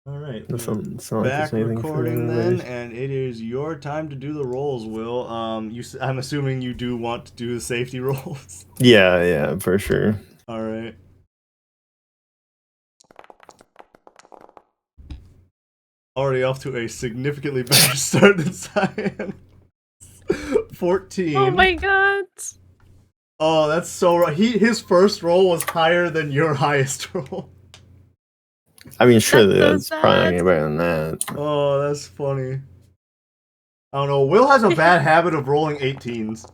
All right, It's not like back there's anything for recording then, anyways. and it is your time to do the rolls. Will I'm assuming you do want to do the safety rolls. Yeah, yeah, for sure. All right. Already off to a significantly better start than Cyan. Oh 14. my god. Oh, that's so right. His first roll was higher than your highest roll. I mean, sure, That's that's so probably not sad. getting better than that. Oh, that's funny. I don't know. Will has a bad habit of rolling 18s.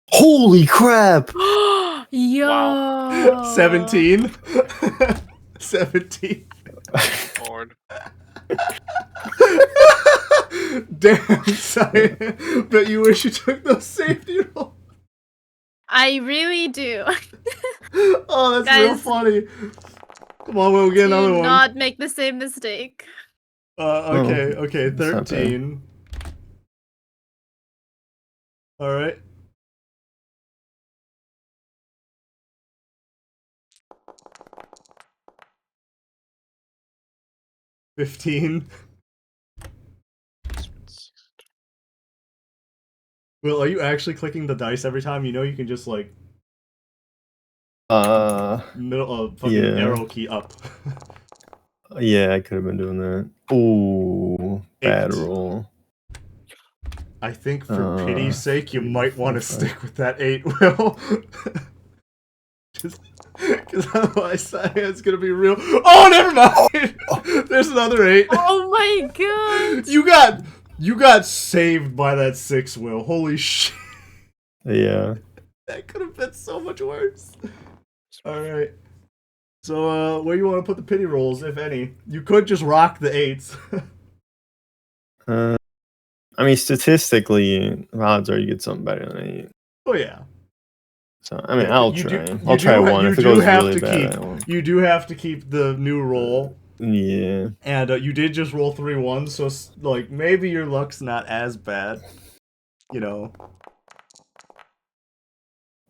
Holy crap! Yo. 17. 17. Lord. Damn, Cyan. Bet you wish you took those safety rolls. I really do. Oh, that's Guys, real funny. Come on, we'll get another do one. not make the same mistake. Okay, Oh, okay, that's not bad. 13. All right. $15. Will, are you actually clicking the dice every time? You know you can just like middle fucking yeah. arrow key up. Yeah, I could have been doing that. Ooh, bad 8. roll. I think for pity's sake, you 3, might want to 4, 5. stick with that 8, Will. Just because otherwise Cyan's gonna be real. Oh, never mind. There's another 8. Oh my god. You got saved by that 6, Will. Holy shit. Yeah. That could have been so much worse. All right. So, where you want to put the pity rolls, if any? You could just rock the 8s. I mean, statistically, the odds are you get something better than 8. Oh yeah. So, I mean, Yeah, I'll but try. I'll try one. If it goes really bad, I won't. You do have to keep the new roll. Yeah. And you did just roll 3 1s, so like maybe your luck's not as bad. You know.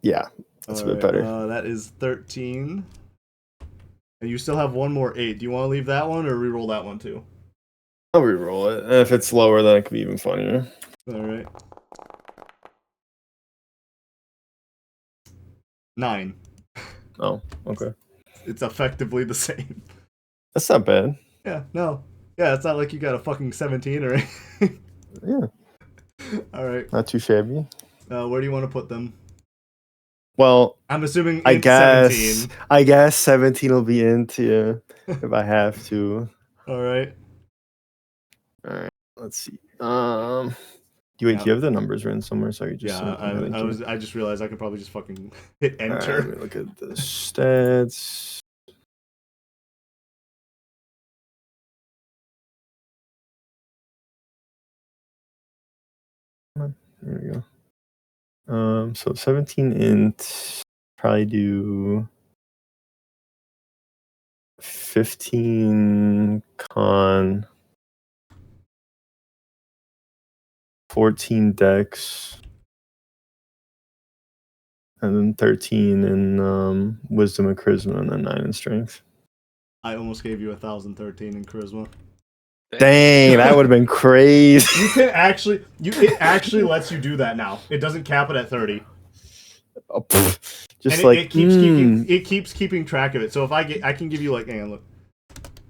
Yeah, that's a bit better. That is 13. And you still have one more 8. Do you want to leave that one or re-roll that one too? I'll re-roll it. And if it's lower, then it could be even funnier. All right. 9. Oh, okay. It's effectively the same. That's not bad. Yeah, no. Yeah, it's not like you got a fucking 17 or anything. Yeah. All right. Not too shabby. Where do you want to put them? Well, I'm assuming I guess 17. I guess 17 will be into if I have to. All right. All right. Let's see. Do you have the numbers written somewhere so I could just? Yeah, I just realized I could probably just fucking hit enter. Right, let me look at the stats. There we go. So 17 int, probably do 15 con, 14 dex, and then 13 in wisdom and charisma, and then 9 in strength. I almost gave you 1,013 in charisma. Dang, that would have been crazy. You can actually, it actually lets you do that now. It doesn't cap it at 30. Oh, just and like it keeps keeping track of it. So if I can give you like, hang on, look,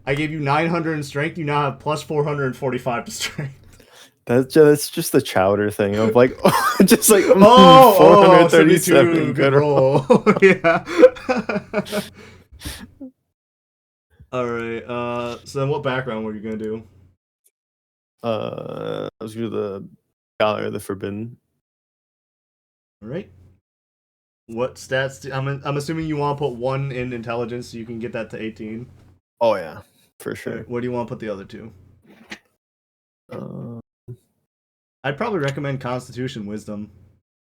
I gave you 900 in strength. You now have plus 445 to strength. That's just the chowder thing of like, just like 437 good roll. Yeah. All right. So then, what background were you gonna do? I was gonna do the Scholar of the Forbidden. All right. What stats? I'm assuming you want to put 1 in intelligence so you can get that to 18. Oh yeah, for sure. Right. Where do you want to put the other 2? I'd probably recommend Constitution Wisdom,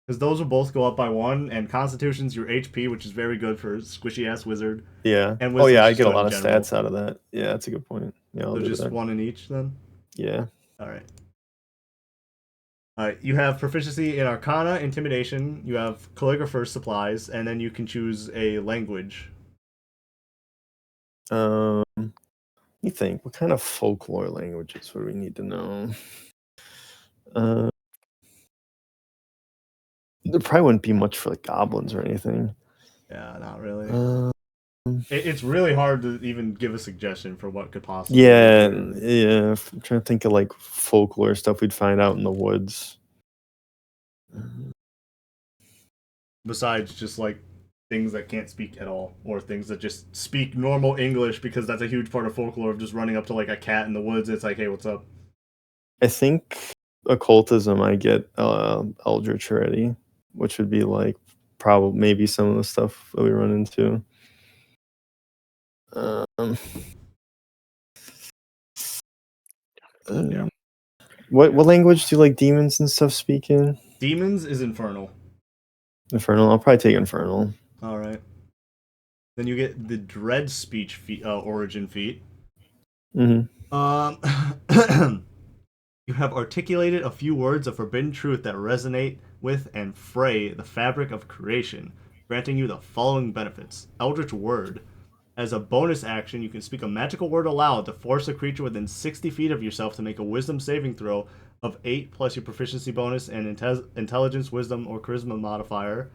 because those will both go up by 1, and Constitution's your HP, which is very good for squishy ass wizard. Yeah. And oh yeah, I get a good lot of in general. stats out of that. Yeah, that's a good point. Yeah, So just 1 in each then. Yeah. All right. All right. You have proficiency in Arcana, Intimidation. You have Calligrapher's Supplies, and then you can choose a language. Yeah, me think. What kind of folklore languages would we need to know? There probably wouldn't be much for like goblins or anything. Yeah, not really. It's really hard to even give a suggestion for what could possibly. Yeah. I'm trying to think of like folklore stuff we'd find out in the woods. Besides just like things that can't speak at all, or things that just speak normal English, because that's a huge part of folklore of just running up to like a cat in the woods. It's like, hey, what's up? I think occultism, I get Eldritch already, which would be like probably maybe some of the stuff that we run into. Yeah. What language do like demons and stuff speak in? Demons is infernal. Infernal. I'll probably take infernal. All right. Then you get the dread speech origin feat. Mm-hmm. You have articulated a few words of forbidden truth that resonate with and fray the fabric of creation, granting you the following benefits. Eldritch Word. As a bonus action, you can speak a magical word aloud to force a creature within 60 feet of yourself to make a wisdom saving throw of 8 plus your proficiency bonus and intelligence, wisdom, or charisma modifier.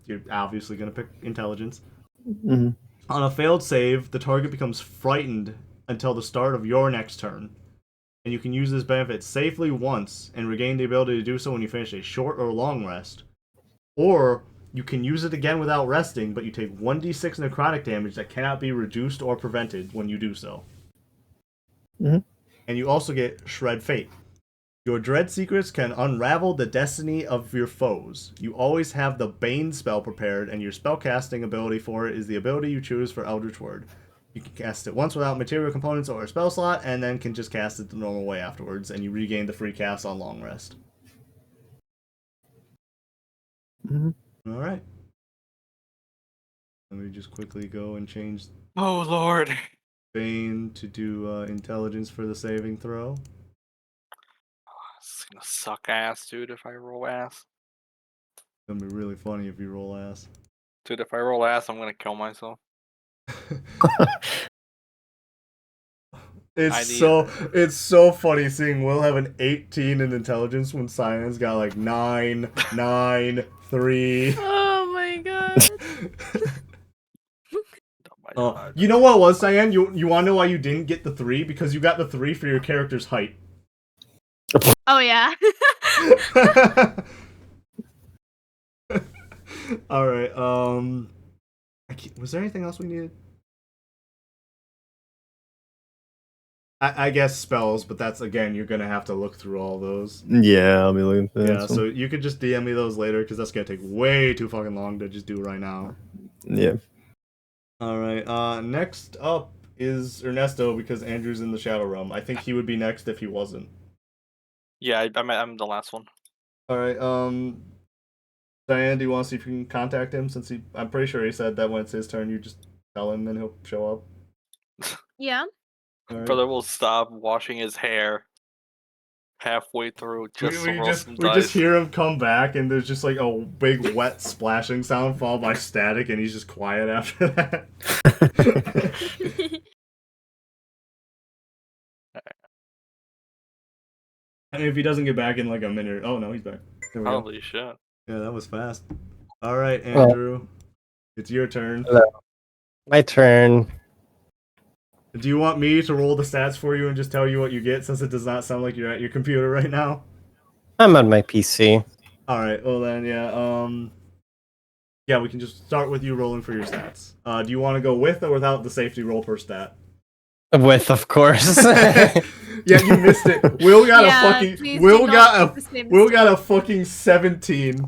You're obviously going to pick intelligence. Mm-hmm. On a failed save, the target becomes frightened until the start of your next turn. And you can use this benefit safely once and regain the ability to do so when you finish a short or long rest. Or you can use it again without resting, but you take 1d6 necrotic damage that cannot be reduced or prevented when you do so. Mm-hmm. And you also get Shred Fate. Your dread secrets can unravel the destiny of your foes. You always have the Bane spell prepared, and your spellcasting ability for it is the ability you choose for Eldritch Word. You can cast it once without material components or a spell slot, and then can just cast it the normal way afterwards, and you regain the free cast on long rest. Mm-hmm. All right. Let me just quickly go and change. Oh Lord. Bane to do intelligence for the saving throw. It's gonna suck ass, dude, if I roll ass. It's gonna be really funny if you roll ass. Dude, if I roll ass, I'm gonna kill myself. It's so funny seeing Will have an 18 in intelligence when Cyan's got like 9, 9, 3. Oh my god. Oh my God. You know what was, Cyan? You wanna know why you didn't get the 3? Because you got the 3 for your character's height. Oh yeah. Alright, was there anything else we needed? I guess spells, but that's, again, you're gonna have to look through all those. Yeah, I'll be looking for that. Yeah, so you could just DM me those later, because that's gonna take way too fucking long to just do right now. Yeah. Alright, next up is Ernesto, because Andrew's in the Shadow Realm. I think he would be next if he wasn't. Yeah, I'm the last one. Alright, Diane, do you want to see if you can contact him, since I'm pretty sure he said that when it's his turn, you just tell him and he'll show up. Yeah. All right. Brother will stop washing his hair halfway through just to roll some we dice. just hear him come back, and there's just like a big wet splashing sound followed by static, and he's just quiet after that. And if he doesn't get back in like a minute, oh no, he's back. There we go. Holy shit. Yeah, that was fast. All right, Andrew, it's your turn. Hello. My turn. Do you want me to roll the stats for you and just tell you what you get, since it does not sound like you're at your computer right now? I'm on my PC. All right. Well then, yeah, we can just start with you rolling for your stats. Do you want to go with or without the safety roll per stat? With, of course. Yeah, you missed it. Will got a fucking please Will do got not a make the same Will mistake. got a fucking 17.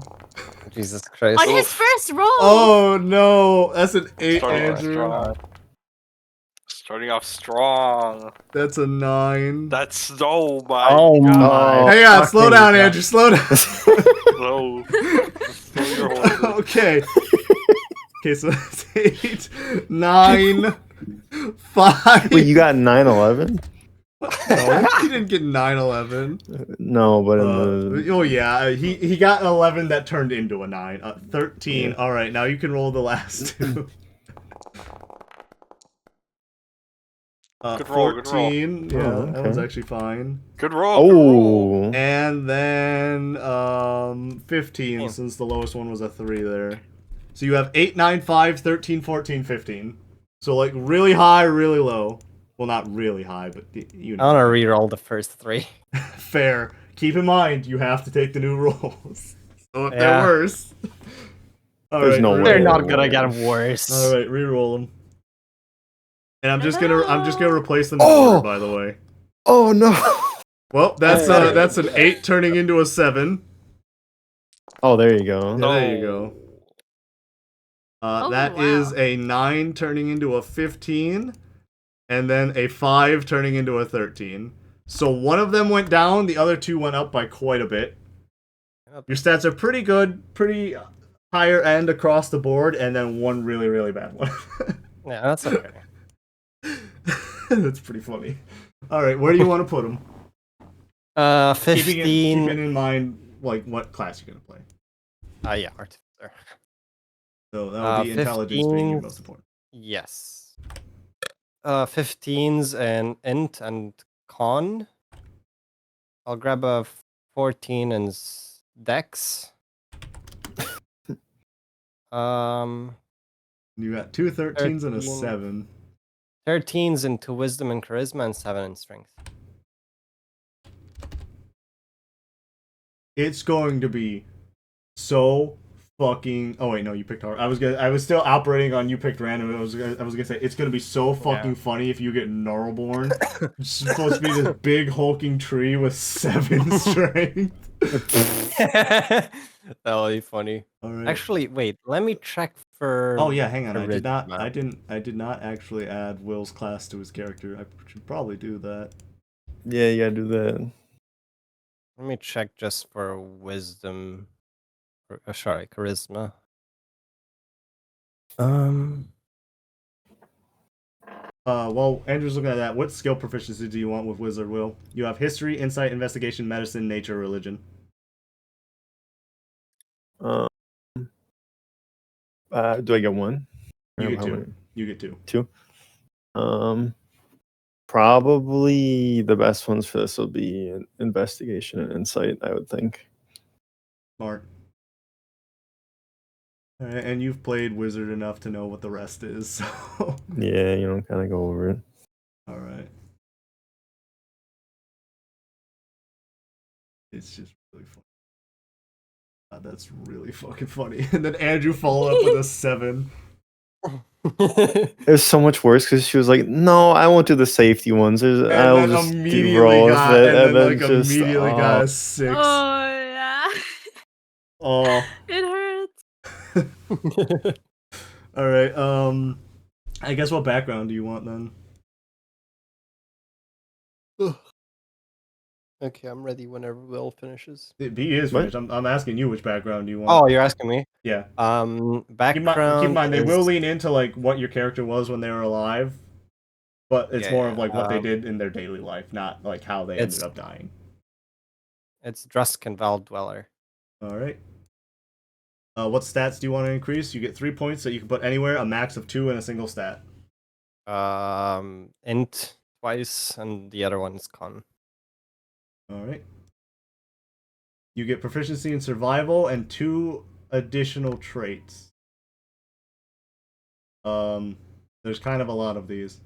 Jesus Christ. On his first roll. Oh no, that's an 8, Starting off Andrew. strong. Starting off strong. That's a 9. That's oh my Oh god. my. Hang on, slow fucking down, God. Andrew. Slow down. Slow. Slow your horses. Okay. Okay, so that's 8, 9, 5. Wait, you got 9/11? No, he didn't get 9/11. No, but in the Oh yeah, he got an 11 that turned into a 9. 13. Yeah. All right, now you can roll the last two. Good roll, good roll. 14. Yeah, Oh, that one's okay. actually fine. Good roll. Good roll. Oh, And then 15, Oh. since the lowest one was a 3 there. So you have 8, 9, 5, 13, 14, 15. So like really high, really low. Well, not really high, but you I know. want to reroll the first 3. Fair. Keep in mind, you have to take the new rolls. So if they're Yeah. worse. There's no way. They're reroll not them. gonna get worse. All right, re-roll them. And I'm just gonna No. replace them in Oh! order, by the way. oh no. Well, that's Hey. that's an 8 turning into a 7. Oh, there you go. Yeah, there you go. Oh, That wow. is a 9 turning into a 15, and then a 5 turning into a 13. So one of them went down, the other 2 went up by quite a bit. Your stats are pretty good, pretty higher end across the board, and then one really, really bad one. Yeah, that's okay. That's pretty funny. All right, where do you want to put them? 15. Keeping in mind like what class you're gonna play. Yeah, artificer. So that would be intelligence being your 15s. most important. Yes. 15s and int and con. I'll grab a 14 and dex. You got 2 13s and a 13. 7. 13s into wisdom and charisma and 7 in strength. It's going to be so fucking. Oh wait, no, you picked hard. I was still operating on you picked random. I was gonna say it's gonna be so fucking funny if you get Gnarlborn. It's supposed to be this big hulking tree with 7 strength. That'll be funny. All right. Actually, wait. Let me check for. Oh yeah, hang on. I charisma. did not actually add Will's class to his character. I should probably do that. Yeah, you gotta do that. Let me check just for wisdom. Sorry, charisma. While Andrew's looking at that, what skill proficiency do you want with Wizard Will? You have history, insight, investigation, medicine, nature, religion. Do I get one? You Or get how 2. many? You get 2. 2. Probably the best ones for this will be investigation and insight, I would think. Smart. All right, and you've played Wizard enough to know what the rest is. So. Yeah, kind of go over it. All right. It's just really funny. God, that's really fucking funny. And then Andrew followed up with a 7. It was so much worse because she was like, "No, I won't do the safety ones. And I'll then just immediately roll with got, it." and then like just, immediately got a 6. Oh, yeah. Oh. It hurts. All right. I guess what background do you want then? Okay, I'm ready whenever Will finishes. B is What? finished. I'm asking you which background do you want. Oh, you're asking me? Yeah. Background. Keep in mind they is- will lean into like what your character was when they were alive, but it's Yeah, more yeah, of like what they did in their daily life, not like how they ended it's- up dying. It's Druskin Val Dweller. All right. What stats do you want to increase? You get 3 points that you can put anywhere, a max of 2 in a single stat. Int twice, and the other one is con. All right. You get proficiency in survival and 2 additional traits. There's kind of a lot of these.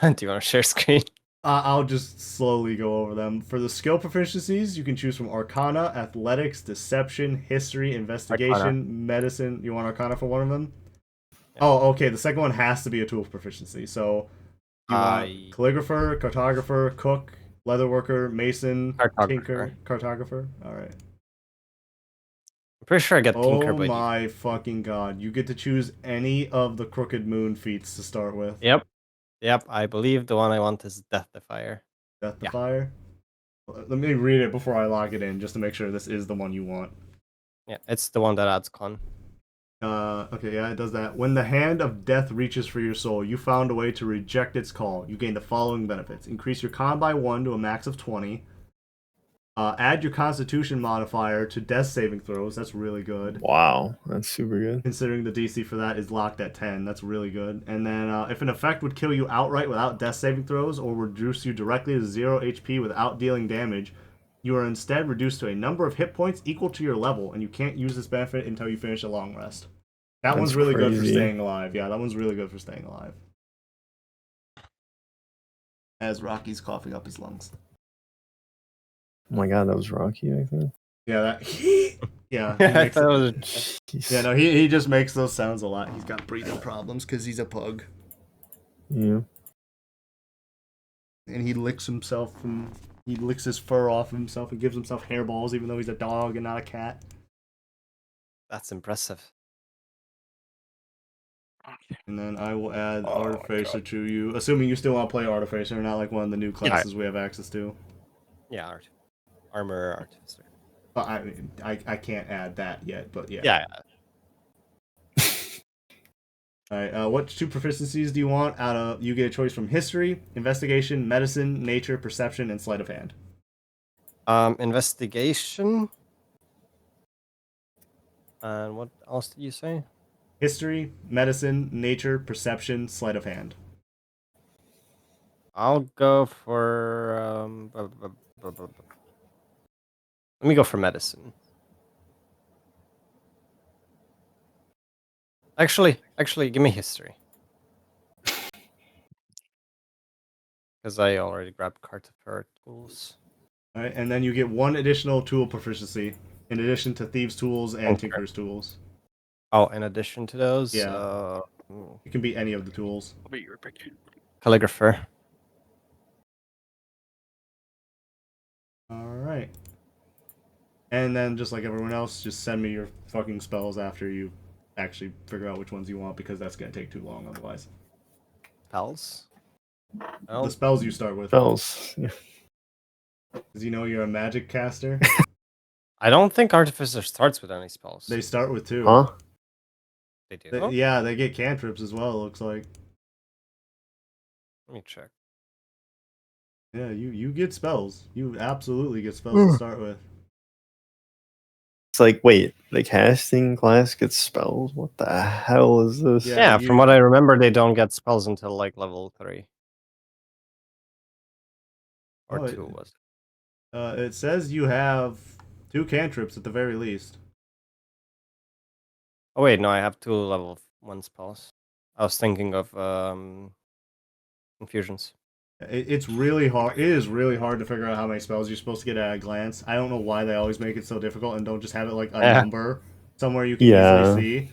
Do you want to share screen? I'll just slowly go over them. For the skill proficiencies, you can choose from Arcana, Athletics, Deception, History, Investigation, Arcana. Medicine. You want Arcana for one of them? Yeah. Oh, okay. The second one has to be a tool proficiency. So you want Calligrapher, Cartographer, Cook, Leatherworker, Mason, Tinker, Cartographer. All right. I'm pretty sure I get Tinker, Oh but my fucking god. You get to choose any of the Crooked Moon feats to start with. Yep, I believe the one I want is Death Defier. Death Yeah. Defier? Let me read it before I log it in, just to make sure this is the one you want. Yeah, it's the one that adds con. Okay, yeah, it does that. When the hand of death reaches for your soul, you found a way to reject its call. You gain the following benefits. Increase your con by 1 to a max of 20. Add your Constitution modifier to Death saving throws. That's really good. Wow, that's super good. Considering the DC for that is locked at 10, that's really good. And then if an effect would kill you outright without Death saving throws, or reduce you directly to 0 HP without dealing damage, you are instead reduced to a number of hit points equal to your level, and you can't use this benefit until you finish a long rest. That That's one's really good for crazy. staying alive. Yeah, that one's really good for staying alive. As Rocky's coughing up his lungs. Oh my god, that was Rocky, I think. Yeah, that. Yeah, he I makes thought it it- was Jeez. yeah, no, he just makes those sounds a lot. He's got breathing problems because he's a pug, Yeah. and he licks himself and he licks his fur off of himself and gives himself hairballs, even though he's a dog and not a cat. That's impressive. And then I will add Oh my Artificer God. to you, assuming you still want to play Artificer, not like one of the new classes we have access to. Yeah, armor artificer. But I can't add that yet. But yeah. Yeah. All right. What 2 proficiencies do you want? Out of you get a choice from History, Investigation, Medicine, Nature, Perception, and Sleight of Hand. Investigation. And what else did you say? History, Medicine, Nature, Perception, Sleight of Hand. I'll go for let me go for medicine. Actually, give me history. Because I already grabbed Cartifer tools. All right, and then you get 1 additional tool proficiency in addition to Thieves' tools and Okay. Tinker's tools. Oh, in addition to those, Yeah. It can be any of the tools. I'll be your pick. calligrapher. All right. And then, just like everyone else, just send me your fucking spells after you actually figure out which ones you want, because that's gonna take too long otherwise. Spells. The Well, spells you start with, Spells. Yeah. because you know you're a magic caster. I don't think artificer starts with any spells. They start with 2. Huh? They do. Yeah, they get cantrips as well. It looks like. Let me check. Yeah, you get spells. You absolutely get spells to start with. It's like, wait, the casting class gets spells? What the hell is this? Yeah. Yeah, you- from what I remember, they don't get spells until like level 3. Or Oh, 2 was it? It says you have 2 cantrips at the very least. Oh wait, no, I have 2 level 1 spells. I was thinking of infusions. It's really hard. It is really hard to figure out how many spells you're supposed to get at a glance. I don't know why they always make it so difficult and don't just have it like a Yeah. number somewhere you can Yeah. easily see.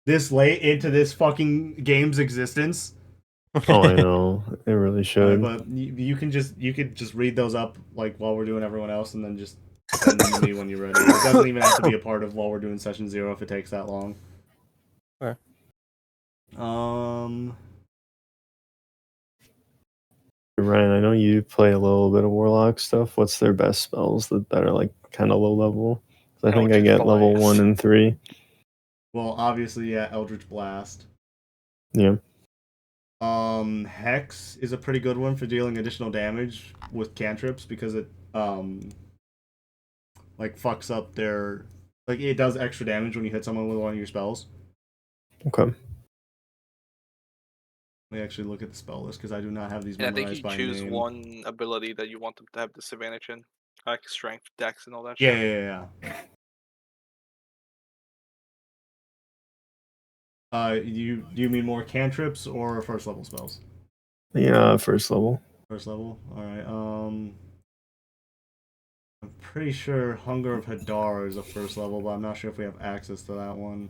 This late into this fucking game's existence. Oh, I know. It really should. But you could just read those up like while we're doing everyone else, and then just send them to me when you're ready. It doesn't even have to be a part of while we're doing session 0 if it takes that long. Sure. Ryan, I know you play a little bit of Warlock stuff. What's their best spells that are like kind of low level? 'Cause I think I Eldritch get level Blast. 1 and 3. Well, obviously, yeah, Eldritch Blast. Yeah. Hex is a pretty good one for dealing additional damage with cantrips because it like fucks up their like it does extra damage when you hit someone with one of your spells. Okay. Let me actually look at the spell list because I do not have these And I think memorized you by choose name. one ability that you want them to have disadvantage in, like strength, dex, and all that Yeah, shit. yeah. You mean more cantrips or first level spells? Yeah, first level. First level. All right. I'm pretty sure Hunger of Hadar is a first level, but I'm not sure if we have access to that one.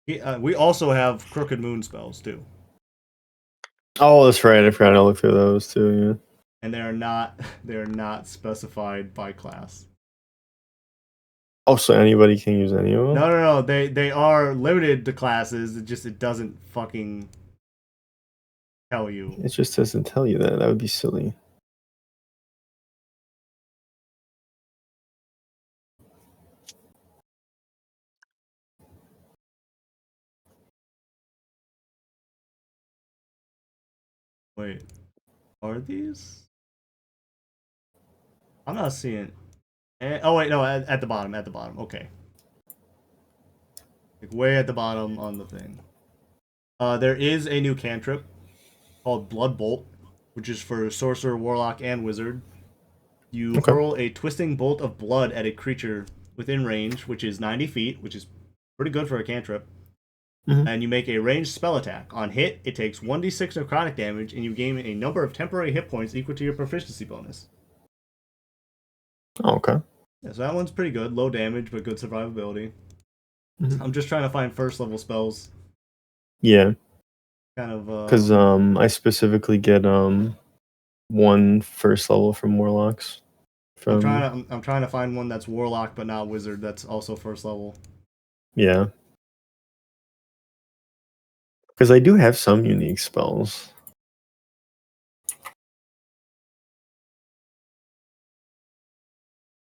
We also have Crooked Moon spells too, Oh, that's right. I forgot to look through those too. and they are not specified by class. Yeah. Oh, so anybody can use any of them? No. They are limited to classes. It doesn't fucking tell you. It just doesn't tell you that. That would be silly. Wait, are these? I'm not seeing. Oh wait, no, at the bottom. At the bottom. Okay. Like way at the bottom on the thing. There is a new cantrip called Blood Bolt, which is for sorcerer, warlock, and wizard. You Okay. hurl a twisting bolt of blood at a creature within range, which is 90 feet, which is pretty good for a cantrip. Mhm. And you make a ranged spell attack. On hit, it takes 1d6 necrotic damage, and you gain a number of temporary hit points equal to your proficiency bonus. Oh, okay. Yeah, so that one's pretty good. Low damage, but good survivability. Mhm. I'm just trying to find first level spells. Yeah, Kind of. because I specifically get one first level from warlocks. I'm trying to find one that's warlock but not wizard. That's also first level. Yeah. Because I do have some unique spells.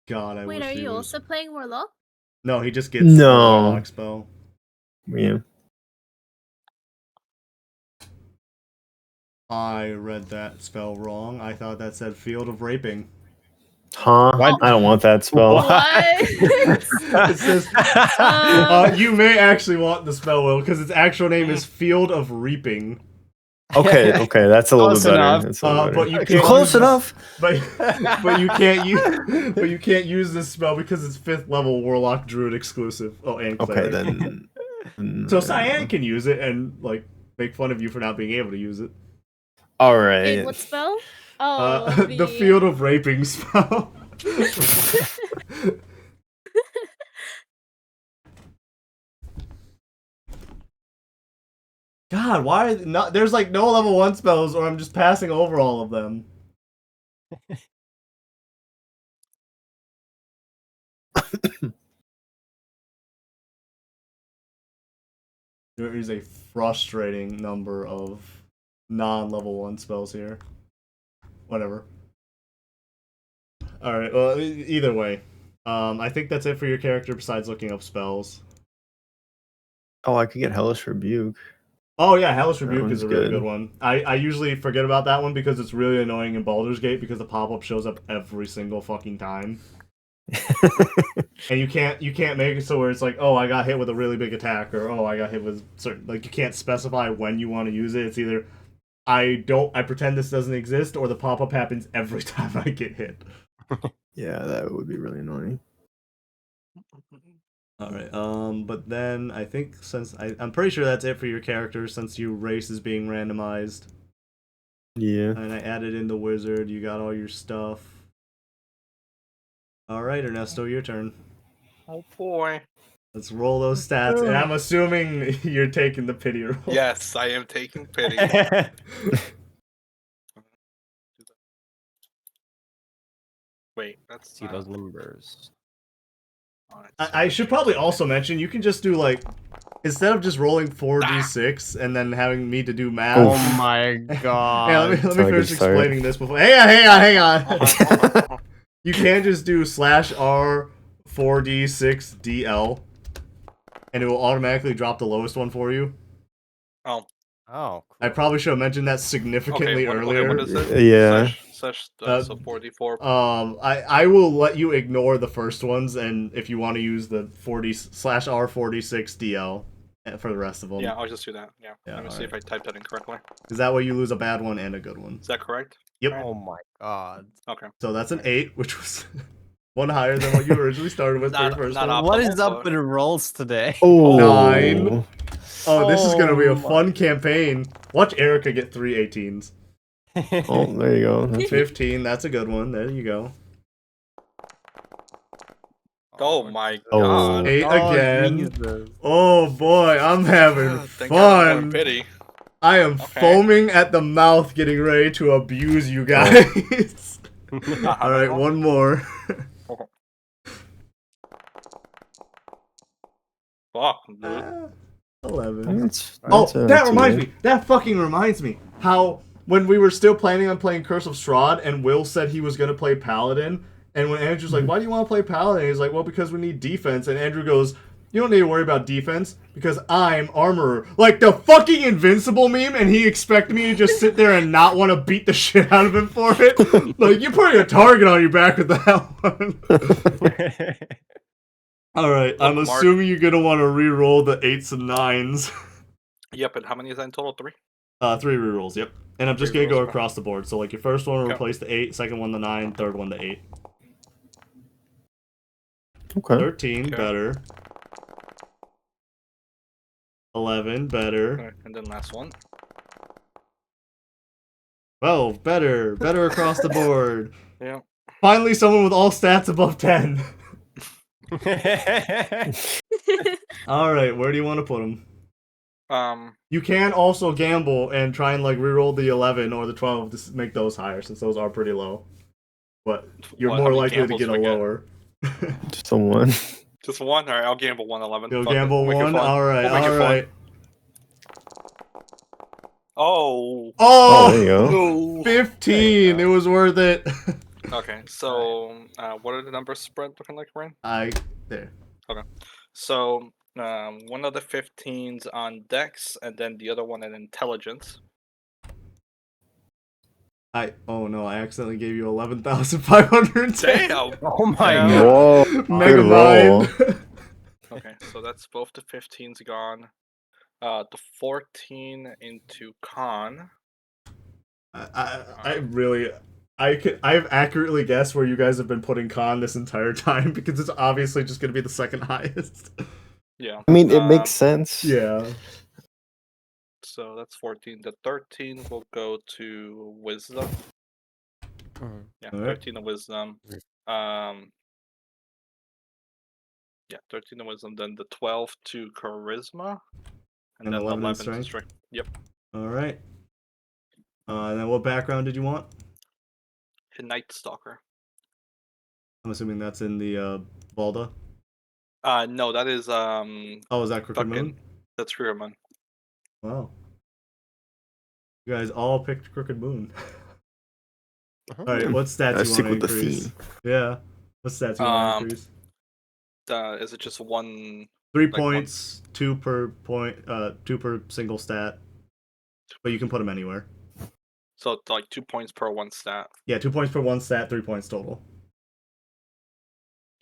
God, I Wait, wish are he you was. also playing Warlock? No, he just gets No. a warlock spell. Yeah. I read that spell wrong. I thought that said Field of Raping. Huh? What? I don't want that spell. What? It says you may actually want the spell, Will, because its actual name is Field of Reaping. Okay, that's a little Close bit better. enough. That's a little But better. you can't Close use enough. But you can't use this spell because it's 5th level Warlock Druid exclusive. Oh, and Okay, Cleric. then. So Cyan can use it and like make fun of you for not being able to use it. All Wait, right. what spell? Oh, The Field of Raping spell. God, why not? There's like no level 1 spells, or I'm just passing over all of them. There is a frustrating number of non-level 1 spells here. Whatever. Alright, well, either way. I think that's it for your character besides looking up spells. Oh, I could get Hellish Rebuke. Oh yeah, Hellish That Rebuke is one's a really good. good one. I usually forget about that one because it's really annoying in Baldur's Gate because the pop-up shows up every single fucking time. And you can't make it so where it's like, oh, I got hit with a really big attack, or oh, I got hit with certain, like, you can't specify when you want to use it. It's either I pretend this doesn't exist, or the pop-up happens every time I get hit. Yeah, that would be really annoying. Alright, but then I think since I'm pretty sure that's it for your character since your race is being randomized. Yeah. And I added in the wizard, you got all your stuff. Alright, Ernesto, your turn. Oh boy. Let's roll those stats, and I'm assuming you're taking the pity roll. Yes, I am taking pity. Wait, that's See those numbers. I should probably also mention, you can just do, like, instead of just rolling 4d6 and then having me to do math. Oh my god. Hey, let me That's not a finish good start. explaining this before. Hang on. You can just do /R 4d6 DL, and it will automatically drop the lowest one for you. Oh. Oh, cool. I probably should have mentioned that significantly earlier. what is it? Yeah. So 4d4. I will let you ignore the first ones, and if you want to use the /R 46 DL for the rest of them. Yeah, I'll just do that. Yeah. Yeah, Let me see alright. if I typed that incorrectly. Because that way you lose a bad one and a good one. Is that correct? Yep. Oh my god. Okay. So that's an 8, which was one higher than what you originally started with for your Not- first not one. What optimal, is up but- with rolls today? Oh. 9. Oh, this is gonna be a Oh fun campaign. Watch Erica get 3 18s. Oh, there you go. That's 15, that's a good one. There you go. Oh my Oh. god. 8 again. Jesus. Oh boy, I'm having Thank God I'm fun. more pity. I am Okay. foaming at the mouth, getting ready to abuse you guys. All right, one more. Fuck, dude. 11. That's Oh, not that too reminds bad. me. That fucking reminds me. How when we were still planning on playing Curse of Strahd, and Will said he was gonna play Paladin, and when Andrew's like, "Why do you want to play Paladin?" He's like, "Well, because we need defense." And Andrew goes, You don't need to worry about defense because I'm armorer. Like the fucking invincible meme, and he expected me to just sit there and not want to beat the shit out of him for it. Like you're putting a target on your back with that one. All right, I'm Look, Mark. assuming you're gonna want to re-roll the 8s and 9s. Yep, and how many is that in total? 3? 3 re-rolls. Yep. And I'm just Three gonna go re-rolls, okay. across the board. So like your first one will Okay. replace the 8, second one the 9, third one the 8. Okay. 13 Okay. better. 11 better. Okay, and then last one. 12 better. Better across the board. Yeah. Finally, someone with all stats above 10. All right, where do you want to put them? You can also gamble and try and like reroll the 11 or the 12 to make those higher, since those are pretty low. But you're What, how more many likely to gambles get do a I get? lower. Just a 1. Just one? Alright, I'll gamble 111. You'll Fuck it. gamble We'll make it 1. fun. All right, We'll make it all fun. right. Oh. Oh, there you Oh, go. No. 15. There It you was worth it. go. Okay, so what are the numbers spread looking like, Ryan? There. So one of the 15s on Dex, and then the other one in Intelligence. Oh no, I accidentally gave you 11,510. Damn. Oh my Yeah. god. Whoa. Mega Good roll. mind. Okay, so that's both the 15s gone. The 14 into Con. I've accurately guessed where you guys have been putting con this entire time because it's obviously just going to be the second highest. Yeah. I mean, it makes sense. Yeah. So that's 14. The 13 will go to Wisdom. Mhm. Yeah, Alright. 13 to Wisdom. Yeah, 13 to Wisdom. Then the 12 to Charisma. And then 11 to 11 to Strength? Strength. Yep. All right. And then what background did you want? Night Stalker. I'm assuming that's in the Valda. No, that is Oh, is that Crooked fucking Moon? that's Screamerman. Wow. You guys all picked Crooked Moon. Uh-huh. All right, what stats Gotta you stick want to with the increase? theme. Yeah. What stats you want to increase? Is it just one? 3 like one- points, 2 per point, 2 per single stat. But you can put them anywhere. So it's like 2 points per one stat. Yeah, 2 points per one stat, 3 points total.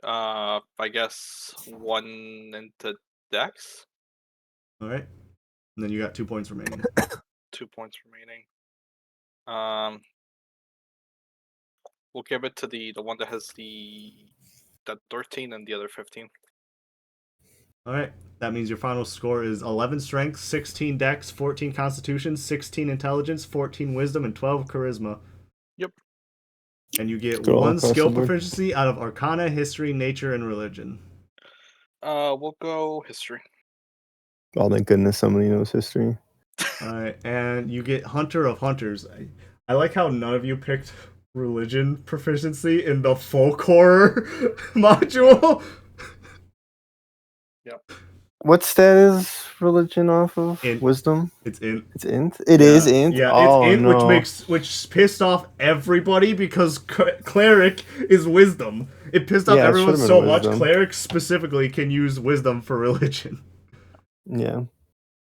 I guess 1 into Dex. All right. And then you got 2 points remaining. 2 points remaining. We'll give it to the one that has that 13 and the other 15. All right. That means your final score is 11 strength, 16 dex, 14 constitution, 16 intelligence, 14 wisdom, and 12 charisma. Yep. And you get Go 1 across skill the board. proficiency out of arcana, history, nature, and religion. We'll go history. Oh, thank goodness somebody knows history. All right. And you get hunter of hunters. I like how none of you picked religion proficiency in the folk horror module. What stat is religion off of? Int. Wisdom? It's in. It's int? It is int? Yeah, Oh, it's int, no. which pissed off everybody because cleric is wisdom. It pissed off Yeah, it everyone should've so been much. wisdom. Cleric specifically can use wisdom for religion. Yeah.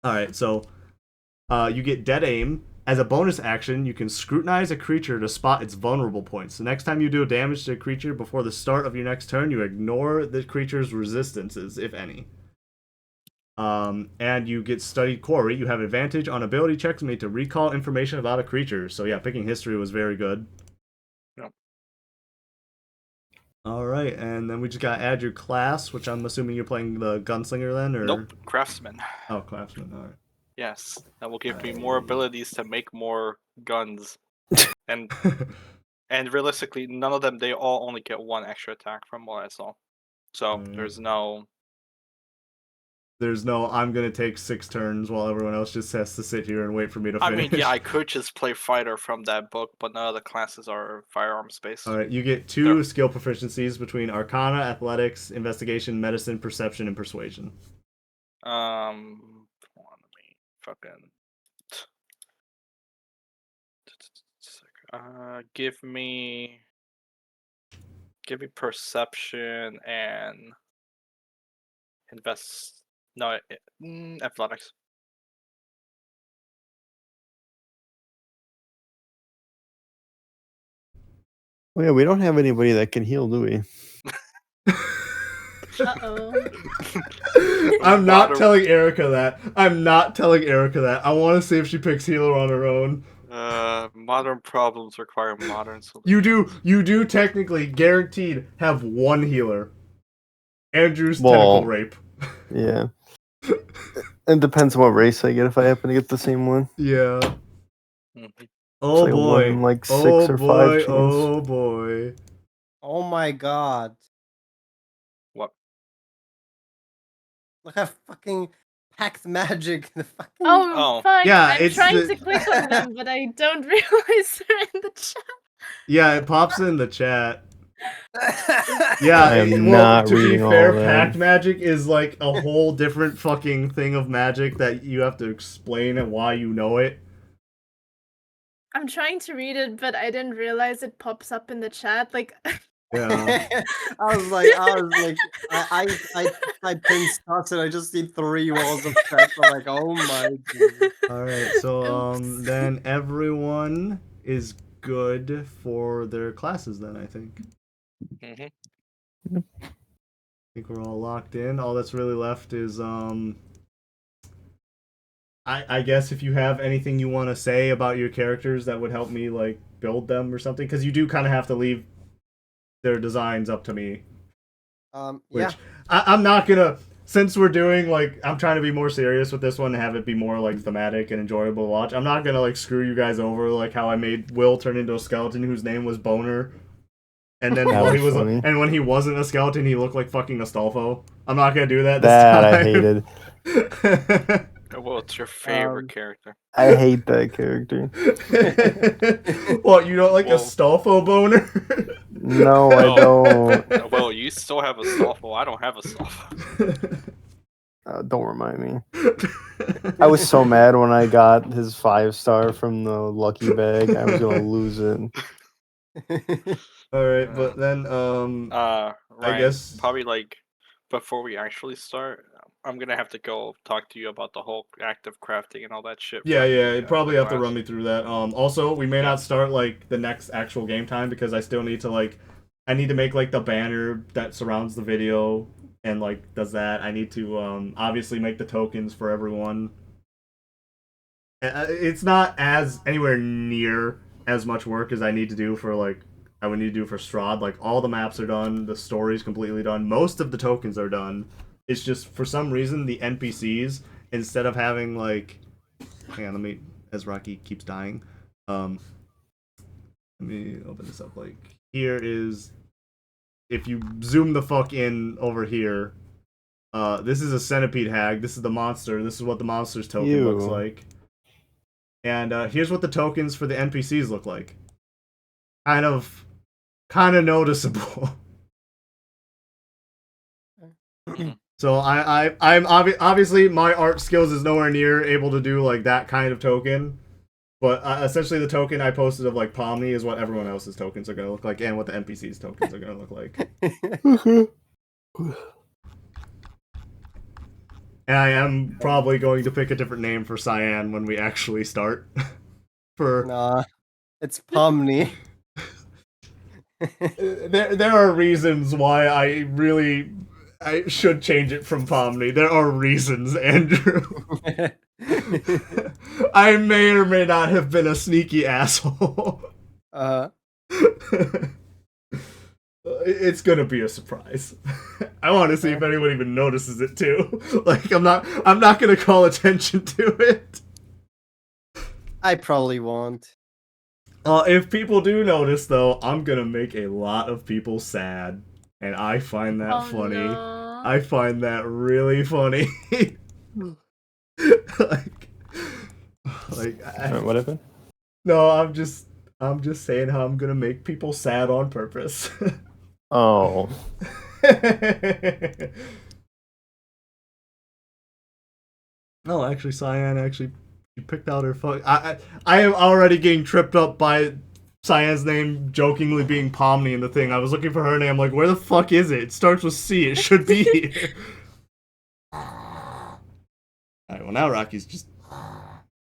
All right, so you get dead aim. As a bonus action, you can scrutinize a creature to spot its vulnerable points. The next time you do damage to a creature before the start of your next turn, you ignore the creature's resistances, if any. And you get studied quarry. You have advantage on ability checks made to recall information about a creature. So yeah, picking history was very good. Yep. All right, and then we just gotta add your class, which I'm assuming you're playing the gunslinger then, or Nope, Craftsman. oh, craftsman. All right. Yes, that will give me more abilities to make more guns. And and realistically, none of them, they all only get 1 extra attack from what I saw. So there's no. There's no. I'm gonna take 6 turns while everyone else just has to sit here and wait for me to I finish. mean, yeah, I could just play fighter from that book, but none of the classes are firearms based. All right, you get 2 skill proficiencies between Arcana, Athletics, Investigation, Medicine, Perception, and Persuasion. Hold on, let me fucking. Give me perception and invest. No, athletics. Oh yeah, we don't have anybody that can heal, do we? Uh-oh. I'm not Modern- telling Erica that. I'm not telling Erica that. I want to see if she picks healer on her own. Modern problems require modern solutions. You do technically guaranteed have one healer. Andrew's Well, tentacle rape. Yeah. It depends on what race I get if I happen to get the same one. Yeah. Mhm. Oh like a boy. one in, like, 6 oh or 5 boy. chance. Oh boy. Oh my god. What? Look at fucking packed magic. The fucking Oh, Oh. fuck. Yeah, I'm it's trying the- to click on them, but I don't realize they're in the chat. Yeah, it pops in the chat. I Yeah, I am well, not to be reading all fair, that. pact magic is like a whole different fucking thing of magic that you have to explain and why you know it. I'm trying to read it, but I didn't realize it pops up in the chat. Like, Yeah. was like, I typed in stats and I just see 3 walls of text. I'm like, oh my god. Alright, so Oops. then everyone is good for their classes then, I think. Mhm. I think we're all locked in. All that's really left is I guess if you have anything you want to say about your characters that would help me like build them or something, because you do kind of have to leave their designs up to me. Which Yeah. I'm not gonna, since we're doing like, I'm trying to be more serious with this one and have it be more like thematic and enjoyable to watch. I'm not gonna like screw you guys over like how I made Will turn into a skeleton whose name was Boner. And then That while was he was funny. and when he wasn't a skeleton, he looked like fucking Astolfo. I'm not gonna do that this That time. I hated. Well, it's your favorite character. I hate that character. What, you don't like Well- Astolfo Boner? No, I Oh. don't. Well, you still have a Stoffel. I don't have a Stoffel. Don't remind me. I was so mad when I got his 5-star from the lucky bag. I was gonna lose it. All right, but then Ryan, I guess probably like before we actually start, I'm gonna have to go talk to you about the whole active crafting and all that shit. yeah, from yeah, the, you probably the have to class. run me through that. Also, we may not start like the next actual game time because I still need to like, I need to make like the banner that surrounds the video and like does that. I need to obviously make the tokens for everyone. It's not as anywhere near as much work as I need to do for like I would need to do for Strahd. Like all the maps are done, the story's completely done, most of the tokens are done. It's just for some reason the NPCs, instead of having like, hang on, let me, as Rocky keeps dying, let me open this up. Like here is, if you zoom the fuck in over here, this is a centipede hag. This is the monster. This is what the monster's token looks Ew. like. And here's what the tokens for the NPCs look like. Kind of noticeable. So I'm obviously my art skills is nowhere near able to do like that kind of token, but essentially the token I posted of like Pomni is what everyone else's tokens are gonna look like, and what the NPCs tokens are gonna look like. And I am probably going to pick a different name for Cyan when we actually start. For Nah, it's Pomni. there are reasons why I should change it from Pomni. There are reasons, Andrew. I may or may not have been a sneaky asshole. It's gonna be a surprise. I want to see if anyone even notices it too. Like I'm not gonna call attention to it. I probably won't. If people do notice, though, I'm gonna make a lot of people sad, and I find that funny. No. I find that really funny. like, What happened? no, I'm just saying how I'm gonna make people sad on purpose. Oh. No, actually, Cyan actually she picked out her fuck. I am already getting tripped up by Cyan's name jokingly being Pomni in the thing. I was looking for her name, like, where the fuck is it? It starts with C. It should be here. now Rocky's just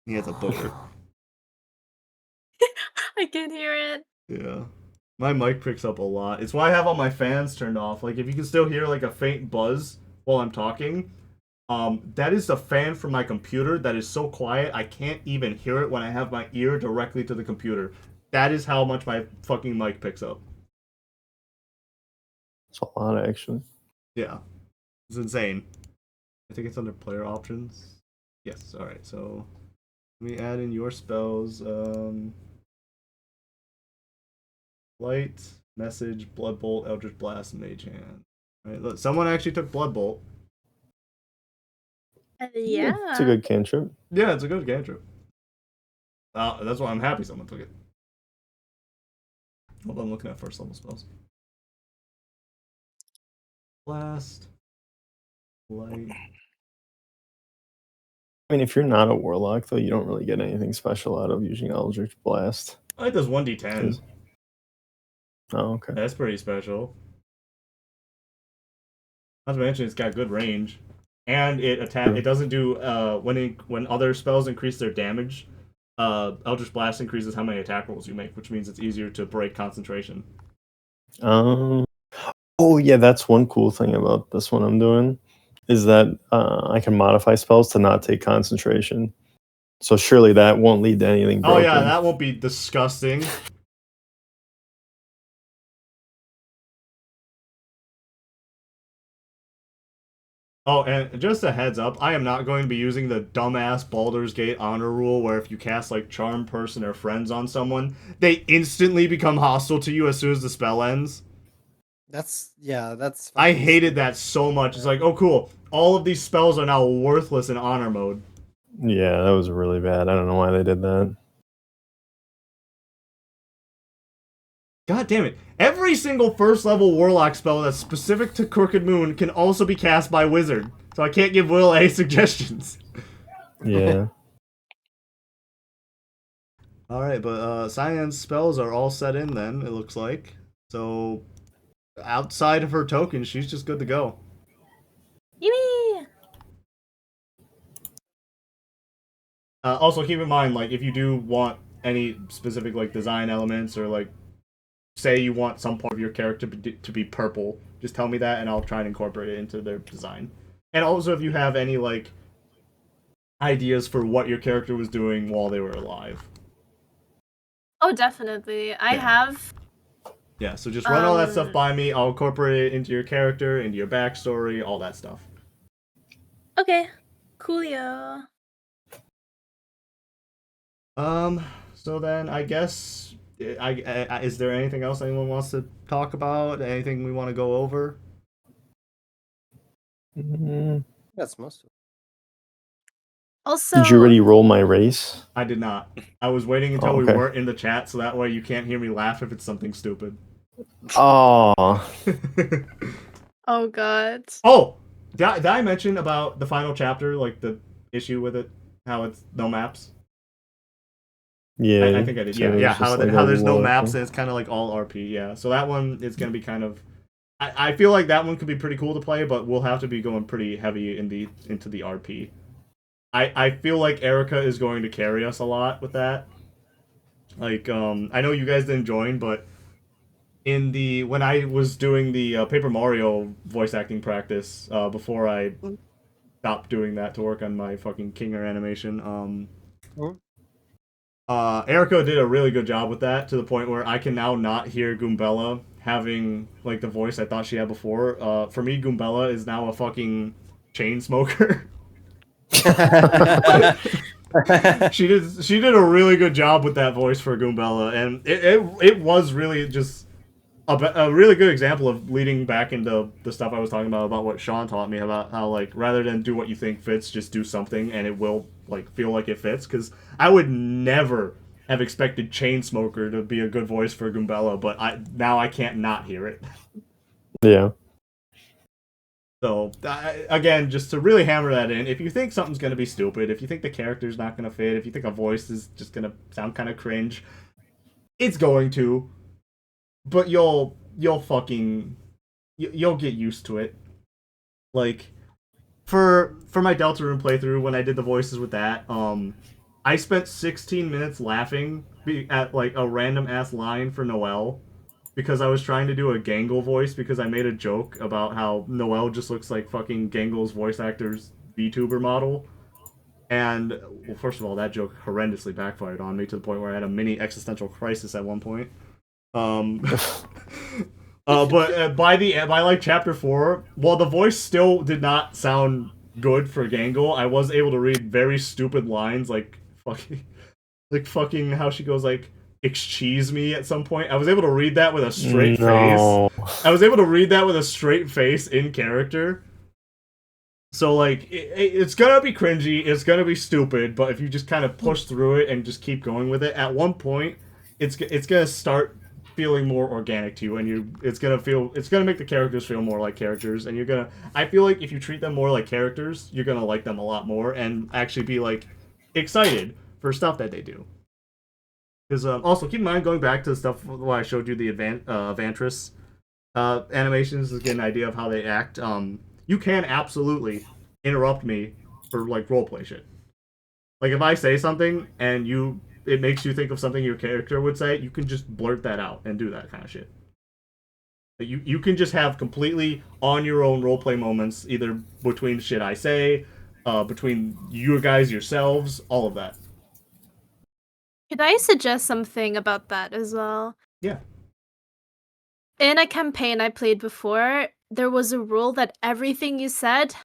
he has a booger. I can hear it. Yeah. My mic picks up a lot. It's why I have all my fans turned off. Like if you can still hear like a faint buzz while I'm talking, that is the fan from my computer that is so quiet I can't even hear it when I have my ear directly to the computer. That is how much my fucking mic picks up. It's a lot, actually. Yeah. It's insane. I think it's under player options. Yes, alright, so let me add in your spells. Light, Message, Blood Bolt, Eldritch Blast, and Mage Hand. Alright, look, someone actually took Blood Bolt. Yeah. It's a good cantrip. Yeah, it's a good cantrip. That's why I'm happy someone took it. Hold on, I'm looking at first level spells. Blast. Light. I mean, if you're not a warlock, though, you don't really get anything special out of using Eldritch Blast. Oh, it does 1d10. Oh, okay. That's pretty special. Not to mention, it's got good range. And it It doesn't do when other spells increase their damage. Eldritch Blast increases how many attack rolls you make, which means it's easier to break concentration. Oh yeah, that's one cool thing about this one I'm doing, is that I can modify spells to not take concentration. So surely that won't lead to anything broken. Oh yeah, that won't be disgusting. Oh, and just a heads up, I am not going to be using the dumbass Baldur's Gate honor rule where if you cast like Charm Person or Friends on someone, they instantly become hostile to you as soon as the spell ends. That's I hated that so much. It's like, oh cool, all of these spells are now worthless in honor mode. Yeah, that was really bad. I don't know why they did that. God damn it. Every single first level warlock spell that's specific to Crooked Moon can also be cast by Wizard. So I can't give Will any suggestions. Yeah. Alright, but Cyan's spells are all set in then, it looks like. So outside of her token, she's just good to go. Yippee! Also keep in mind, like, if you do want any specific like design elements or like say you want some part of your character to be purple, just tell me that and I'll try and incorporate it into their design. And also if you have any like ideas for what your character was doing while they were alive. Oh, definitely. I have. Yeah, so just run all that stuff by me. I'll incorporate it into your character, into your backstory, all that stuff. Okay. Coolio. So then I guess is there anything else anyone wants to talk about? Anything we want to go over? That's most of it. Also, Did you already roll my race? I did not. I was waiting until we okay. weren't in the chat, so that way you can't hear me laugh if it's something stupid. Oh. oh god. Oh! Did I mention about the final chapter, like the issue with it? How it's no maps? Yeah. I think I did. so Yeah, it's how just like there's no a maps and it's kind of like all RP. Yeah, so that one is going to be kind of... I feel like that one could be pretty cool to play, but we'll have to be going pretty heavy into the RP. I feel like Erica is going to carry us a lot with that. Like, I know you guys didn't join, but when I was doing the Paper Mario voice acting practice, before I stopped doing that to work on my fucking Kinger animation, Erica did a really good job with that to the point where I can now not hear Goombella having like the voice I thought she had before. For me, Goombella is now a fucking chain smoker. she did a really good job with that voice for Goombella, and it was really just a really good example of leading back into the stuff I was talking about what Sean taught me about how like rather than do what you think fits, just do something and it will like feel like it fits. Because I would never have expected Chainsmoker to be a good voice for Goombella, but now I can't not hear it. Yeah. So, again, just to really hammer that in, if you think something's going to be stupid, if you think the character's not going to fit, if you think a voice is just going to sound kind of cringe, it's going to. But you'll get used to it. Like, for my Deltarune playthrough when I did the voices with that, I spent 16 minutes laughing at like a random ass line for Noelle because I was trying to do a Gangle voice because I made a joke about how Noelle just looks like fucking Gangle's voice actor's VTuber model. And well, first of all, that joke horrendously backfired on me to the point where I had a mini existential crisis at one point. But by like chapter 4, while the voice still did not sound good for Gangle, I was able to read very stupid lines like fucking how she goes like excuse me at some point. I was able to read that with a straight face. I was able to read that with a straight face in character. So like it's gonna be cringy, it's gonna be stupid, but if you just kind of push through it and just keep going with it, at one point it's gonna start feeling more organic to you, and it's gonna make the characters feel more like characters, and I feel like if you treat them more like characters, you're gonna like them a lot more and actually be like excited for stuff that they do. Because also keep in mind, going back to the stuff where I showed you the Avantris animations to get an idea of how they act. You can absolutely interrupt me for like roleplay shit. Like if I say something and it makes you think of something your character would say, you can just blurt that out and do that kind of shit. You can just have completely on your own roleplay moments, either between shit I say, between you guys yourselves, all of that. Could I suggest something about that as well? Yeah. In a campaign I played before, there was a rule that everything you said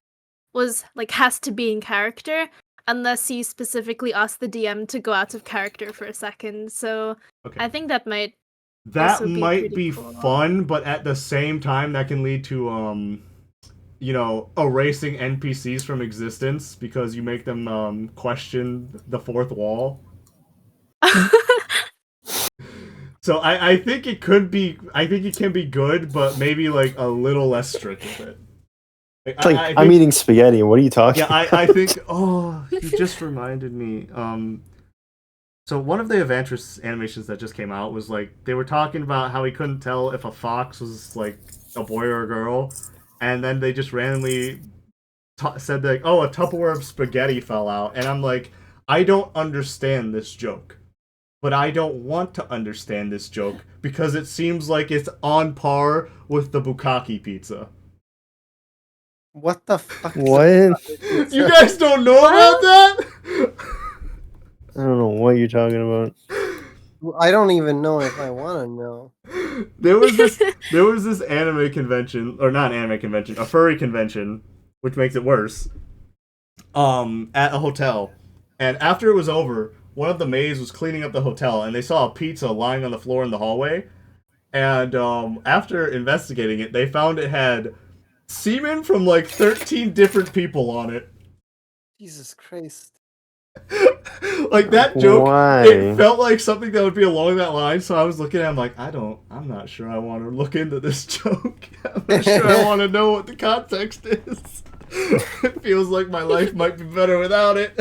was like has to be in character, unless you specifically ask the DM to go out of character for a second. So Okay. I think that might That be might pretty be cool. fun, but at the same time, that can lead to erasing NPCs from existence because you make them question the fourth wall. So I think it can be good, but maybe like a little less strict with it. It's like, I'm eating spaghetti. What are you talking about? I think. Oh, you just reminded me. So one of the Avantris animations that just came out was like they were talking about how he couldn't tell if a fox was like a boy or a girl, and then they just randomly said like, "Oh, a Tupperware of spaghetti fell out," and I'm like, I don't understand this joke. But I don't want to understand this joke because it seems like it's on par with the bukkake pizza. What the fuck? What? You guys don't know about that? I don't know what you're talking about. I don't even know if I want to know. There was this anime convention, or not an anime convention, a furry convention, which makes it worse. At a hotel, and after it was over, one of the maids was cleaning up the hotel, and they saw a pizza lying on the floor in the hallway. And after investigating it, they found it had semen from like 13 different people on it. Jesus Christ. Like that joke, Why? it felt like something that would be along that line. So I was looking at it, I'm like, I'm not sure I want to look into this joke. I'm not sure I want to know what the context is. It feels like my life might be better without it.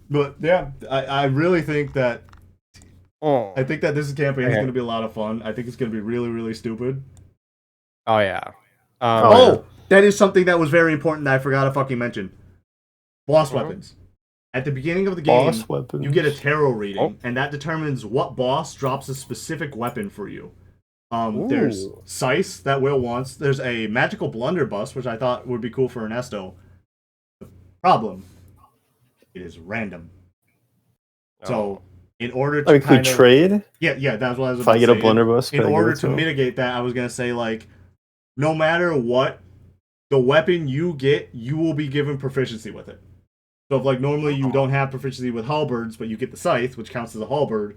But yeah, I really think that Oh. this campaign is Okay. going to be a lot of fun. I think it's going to be really, really stupid. Oh yeah. That is something that was very important that I forgot to fucking mention. Boss weapons. At the beginning of the game, Boss weapons. you get a tarot reading, and that determines what boss drops a specific weapon for you. There's Scythe that Will wants. There's a magical blunderbuss, which I thought would be cool for Ernesto. The problem, it is random. So, in order to Like we trade? yeah, that's what I was If about I to get a say. blunderbuss, In can I give order it to to him? mitigate that, I was gonna say like, no matter what, the weapon you get, you will be given proficiency with it. So if like normally you don't have proficiency with halberds, but you get the scythe, which counts as a halberd,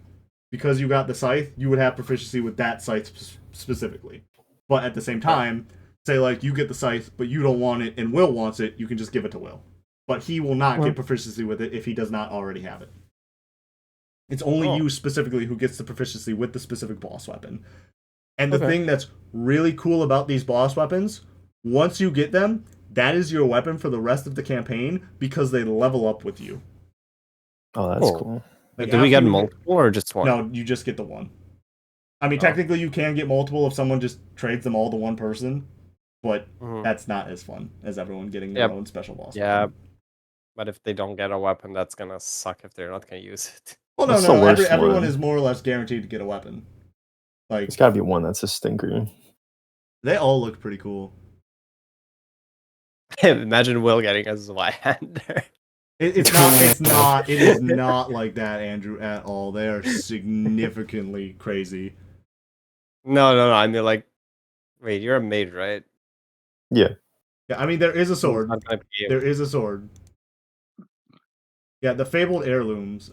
because you got the scythe, you would have proficiency with that scythe specifically. But at the same time, say like you get the scythe, but you don't want it, and Will wants it, you can just give it to Will. But he will not get proficiency with it if he does not already have it. It's only you specifically who gets the proficiency with the specific boss weapon. And the thing that's really cool about these boss weapons, once you get them, that is your weapon for the rest of the campaign because they level up with you. Oh, that's cool. Like, do we get multiple or just one? No, you just get the one. I mean, technically you can get multiple if someone just trades them all to one person. but Mhm. that's not as fun as everyone getting their Yep. own special boss. Yeah. weapon. But if they don't get a weapon, that's gonna suck if they're not gonna use it. Well, no, What's no, the no. worst Everyone one? is more or less guaranteed to get a weapon. Like There's got to be one that's a stinker. they all look pretty cool. Imagine Will getting a Zweihander. It's not. It's not. It is not like that, Andrew, at all. They are significantly crazy. No. I mean, like, wait, you're a mage, right? Yeah. Yeah, I mean there is a He's sword. not gonna be able- There is a sword. Yeah, the fabled heirlooms.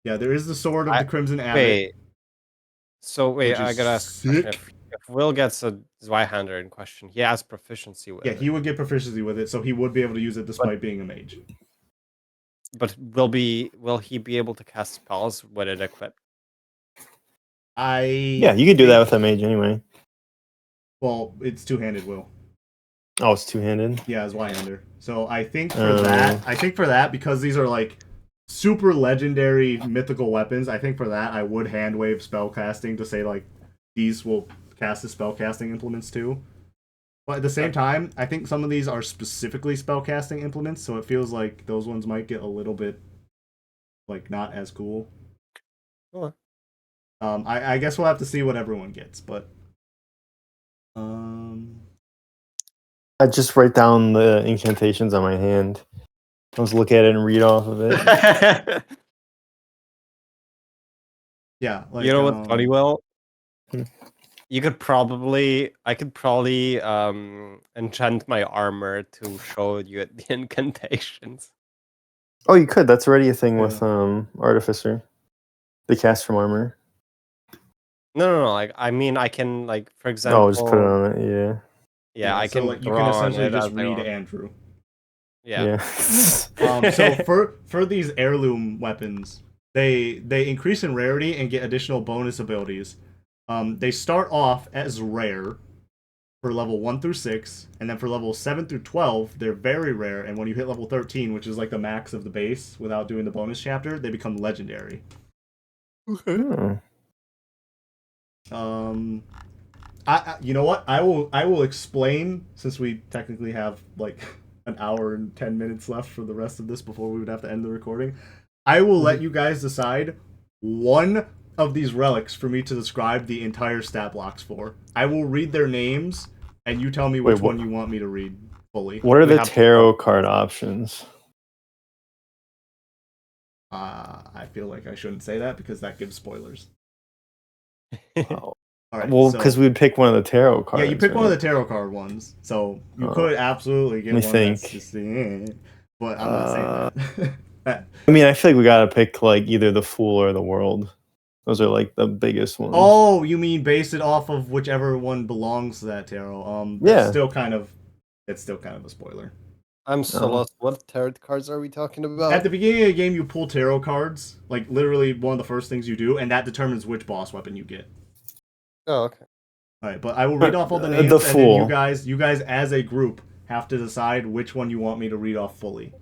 Yeah, there is the sword of the Crimson Abbot. Wait. So wait, which I is gotta ask a question. sick. If Will gets a Zweihander in question, he has proficiency with Yeah, it. he would get proficiency with it, so he would be able to use it despite being a mage. But will he be able to cast spells with it equipped? Yeah, you could do that with a mage anyway. Well, it's two-handed, Will. Oh, it's two-handed. Yeah, it's Zweihander. So I think for that, because these are like super legendary mythical weapons, I think for that I would hand wave spellcasting to say like these will cast as spellcasting implements too. But at the same time, I think some of these are specifically spellcasting implements, so it feels like those ones might get a little bit like not as cool. Cool. I guess we'll have to see what everyone gets, but I just write down the incantations on my hand. I was look at it and read off of it. yeah, like, you know what's funny, Will? Hmm. I could probably enchant my armor to show you the incantations. Oh, you could. That's already a thing Yeah. with Artificer. The cast from armor. No. Like, I mean, I can, like, for example. Oh, just put it on it. Yeah. Yeah, I so can. like, you draw can on essentially it just as I read want. Andrew. Yeah. So for these heirloom weapons, they increase in rarity and get additional bonus abilities. They start off as rare for level 1 through 6, and then for level 7 through 12, they're very rare, and when you hit level 13, which is like the max of the base without doing the bonus chapter, they become legendary. Hmm. You know what? I will explain, since we technically have like an hour and 10 minutes left for the rest of this before we would have to end the recording. I will let you guys decide one of these relics for me to describe the entire stat blocks for. I will read their names, and you tell me which one you want me to read fully. What are We the have- tarot card options? I feel like I shouldn't say that because that gives spoilers. Wow. All right. Well, so- because we'd pick one of the tarot cards. Yeah, you pick one of right? the tarot card ones, so you Oh. could absolutely get Let me one think. that's just but I'm not saying that. I mean, I feel like we gotta pick like either the Fool or the World. Those are like the biggest ones. Oh, you mean base it off of whichever one belongs to that tarot? That's Yeah. still kind of a spoiler. I'm so Oh. lost. What tarot cards are we talking about? At the beginning of the game, you pull tarot cards, like literally one of the first things you do, and that determines which boss weapon you get. Oh, okay. All right, but I will read off all the The names, and then Fool. you guys as a group have to decide which one you want me to read off fully.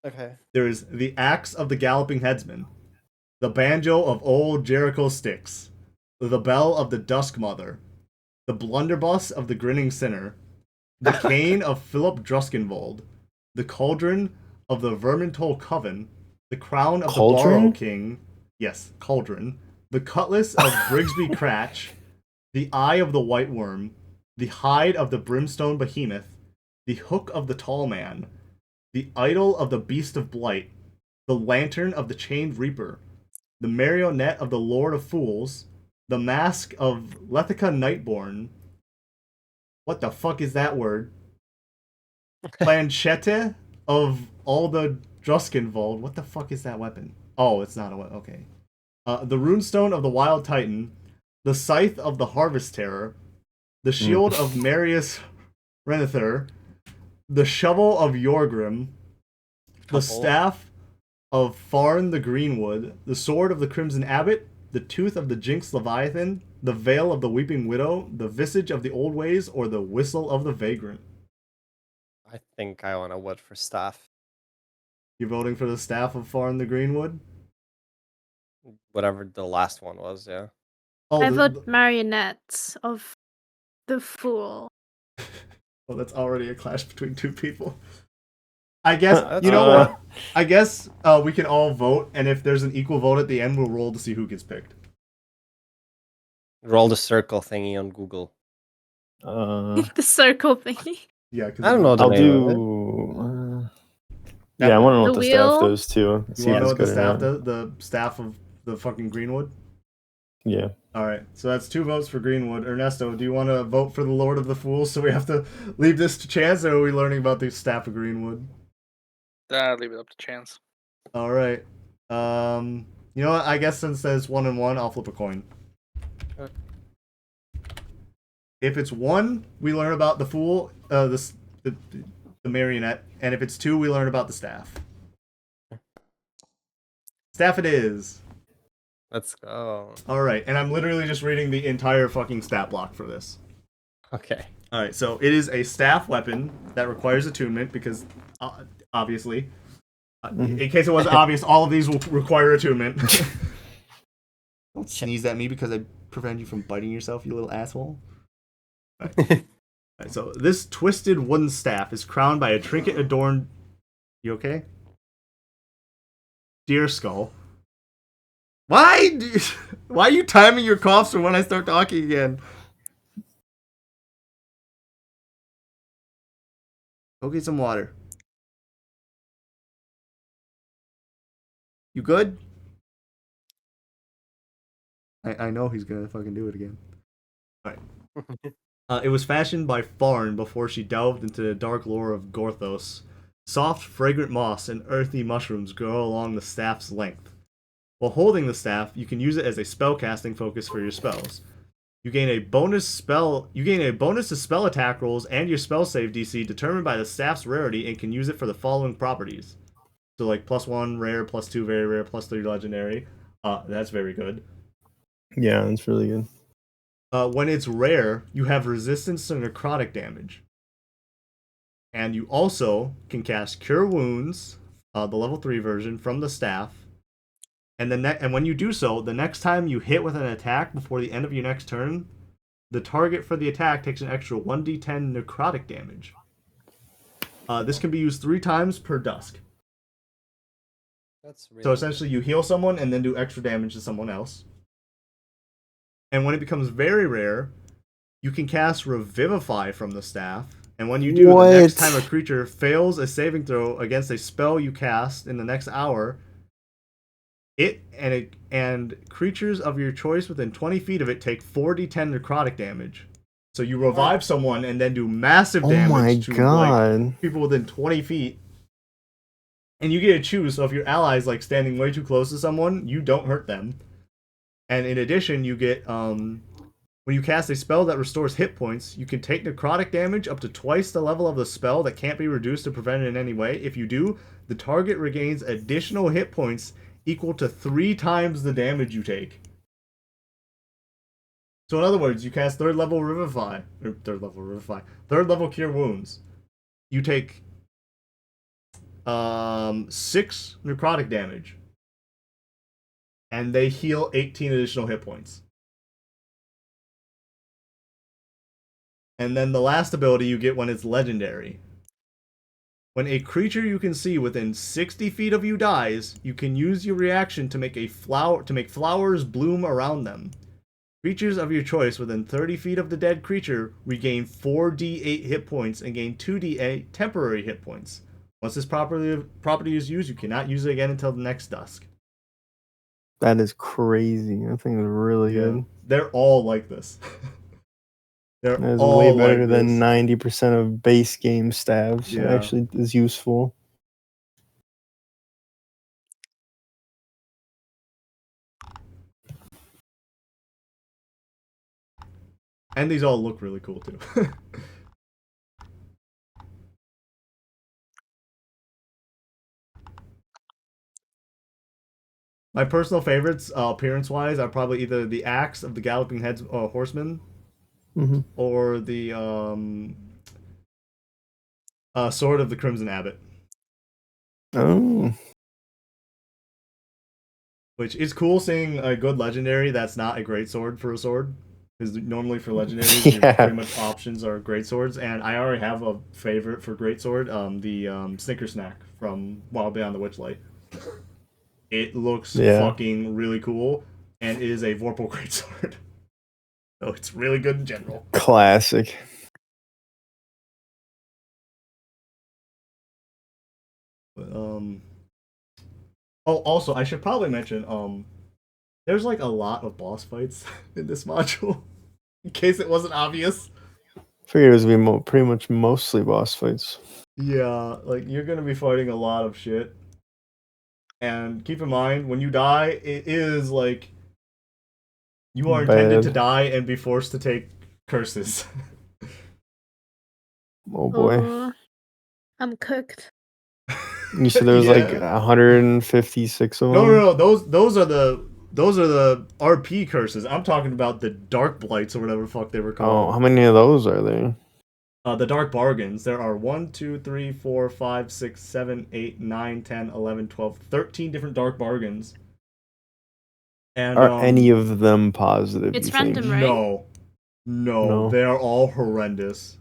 Okay. There is the Axe of the Galloping Headsman, the Banjo of Old Jericho Styx, the Bell of the Dusk Mother, the Blunderbuss of the Grinning Sinner, the Cane of Philip Druskenvold, the Cauldron of the Vermintol Coven, the Crown of Cauldron? the Borrow King, yes, Cauldron, the Cutlass of Brigsby Cratch, the Eye of the White Worm, the Hide of the Brimstone Behemoth, the Hook of the Tall Man, the Idol of the Beast of Blight, the Lantern of the Chained Reaper, the Marionette of the Lord of Fools, the Mask of Lethica Nightborn. What the fuck is that word? Planchette of all the Druskenvold. What the fuck is that weapon? Oh, it's not a weapon. Okay. The Runestone of the Wild Titan, the Scythe of the Harvest Terror, the Shield of Marius Renethur, the Shovel of Yorgrim, the Staff of Farn the Greenwood, the Sword of the Crimson Abbot, the Tooth of the Jinx Leviathan, the Veil of the Weeping Widow, the Visage of the Old Ways, or the Whistle of the Vagrant. I think I want to vote for staff. You're voting for the Staff of Farn the Greenwood? Whatever the last one was, yeah. Oh, I vote marionettes of The Fool. Well, that's already a clash between two people. I guess That's you know fair. what? I guess we can all vote, and if there's an equal vote at the end, we'll roll to see who gets picked. Roll the circle thingy on Google. The circle thingy. Yeah, because I don't know the I'll name of it. do. Yeah, I want to know The what the staff wheel? does too. You See want if to know it's what the good or staff not. does? The staff of the fucking Greenwood. Yeah. All right, so that's 2 votes for Greenwood. Ernesto, do you want to vote for the Lord of the Fools? So we have to leave this to chance, or are we learning about the staff of Greenwood? Leave it up to chance. All right. You know what? I guess since there's 1 and 1, I'll flip a coin. Okay. If it's 1, we learn about the fool, the marionette, and if it's 2, we learn about the staff. Staff it is. Let's go. All right, and I'm literally just reading the entire fucking stat block for this. Okay. All right, so it is a staff weapon that requires attunement because, obviously, in case it wasn't obvious, all of these will require attunement. Don't sneeze at me because I prevent you from biting yourself, you little asshole. All right, so this twisted wooden staff is crowned by a trinket adorned. You okay? Deer skull. Why are you timing your coughs for when I start talking again? Go get some water. You good? I know he's gonna fucking do it again. Alright. It was fashioned by Farn before she delved into the dark lore of Gorthos. Soft, fragrant moss and earthy mushrooms grow along the staff's length. While holding the staff, you can use it as a spellcasting focus for your spells. You gain a bonus to spell attack rolls and your spell save DC determined by the staff's rarity and can use it for the following properties. So like +1 rare, +2 very rare, +3 legendary. That's very good. Yeah, that's really good. When it's rare, you have resistance to necrotic damage. And you also can cast Cure Wounds, the level 3 version, from the staff. And when you do so, the next time you hit with an attack before the end of your next turn, the target for the attack takes an extra 1d10 necrotic damage. This can be used 3 times per dusk. That's really So essentially you heal someone and then do extra damage to someone else. And when it becomes very rare, you can cast Revivify from the staff. And when you do, the next time a creature fails a saving throw against a spell you cast in the next hour, and creatures of your choice within 20 feet of it take 4d10 necrotic damage. So you revive someone and then do massive damage to like, people within 20 feet. And you get to choose, so if your ally's like standing way too close to someone, you don't hurt them. And in addition, you get when you cast a spell that restores hit points, you can take necrotic damage up to twice the level of the spell that can't be reduced or prevented in any way. If you do, the target regains additional hit points equal to 3 times the damage you take. So in other words, you cast third level Cure Wounds. You take 6 necrotic damage. And they heal 18 additional hit points. And then the last ability you get when it's legendary. When a creature you can see within 60 feet of you dies, you can use your reaction to make flowers bloom around them. Creatures of your choice within 30 feet of the dead creature regain 4d8 hit points and gain 2d8 temporary hit points. Once this property is used, you cannot use it again until the next dusk. That is crazy. That thing is really good. They're all like this. That is way better than 90% of base game staffs. Yeah. It actually is useful. And these all look really cool too. My personal favorites, appearance-wise, are probably either the Axe of the Galloping Heads Horseman, or the Sword of the Crimson Abbot. Oh. Which is cool seeing a good legendary that's not a great sword for a sword. Because normally for legendaries, your Yeah. pretty much options are greatswords, and I already have a favorite for greatsword, the Snicker Snack from Wild Beyond the Witchlight. It looks fucking really cool, and it is a Vorpal greatsword. So it's really good in general. Classic. Oh, also, I should probably mention, there's like a lot of boss fights in this module, in case it wasn't obvious. Figured it was gonna be pretty much mostly boss fights. Yeah, like you're gonna be fighting a lot of shit. And keep in mind, when you die, it is like you are intended to Bad. die and be forced to take curses. Oh boy. Oh, I'm cooked. You said there was like Yeah. 156 of them? No. Those are the RP curses. I'm talking about the dark blights or whatever the fuck they were Oh, called. how many of those are there? The dark bargains. There are 1, 2, 3, 4, 5, 6, 7, 8, 9, 10, 11, 12, 13 different dark bargains. And Are any of them positive? It's you think? random, right? No, they are all horrendous.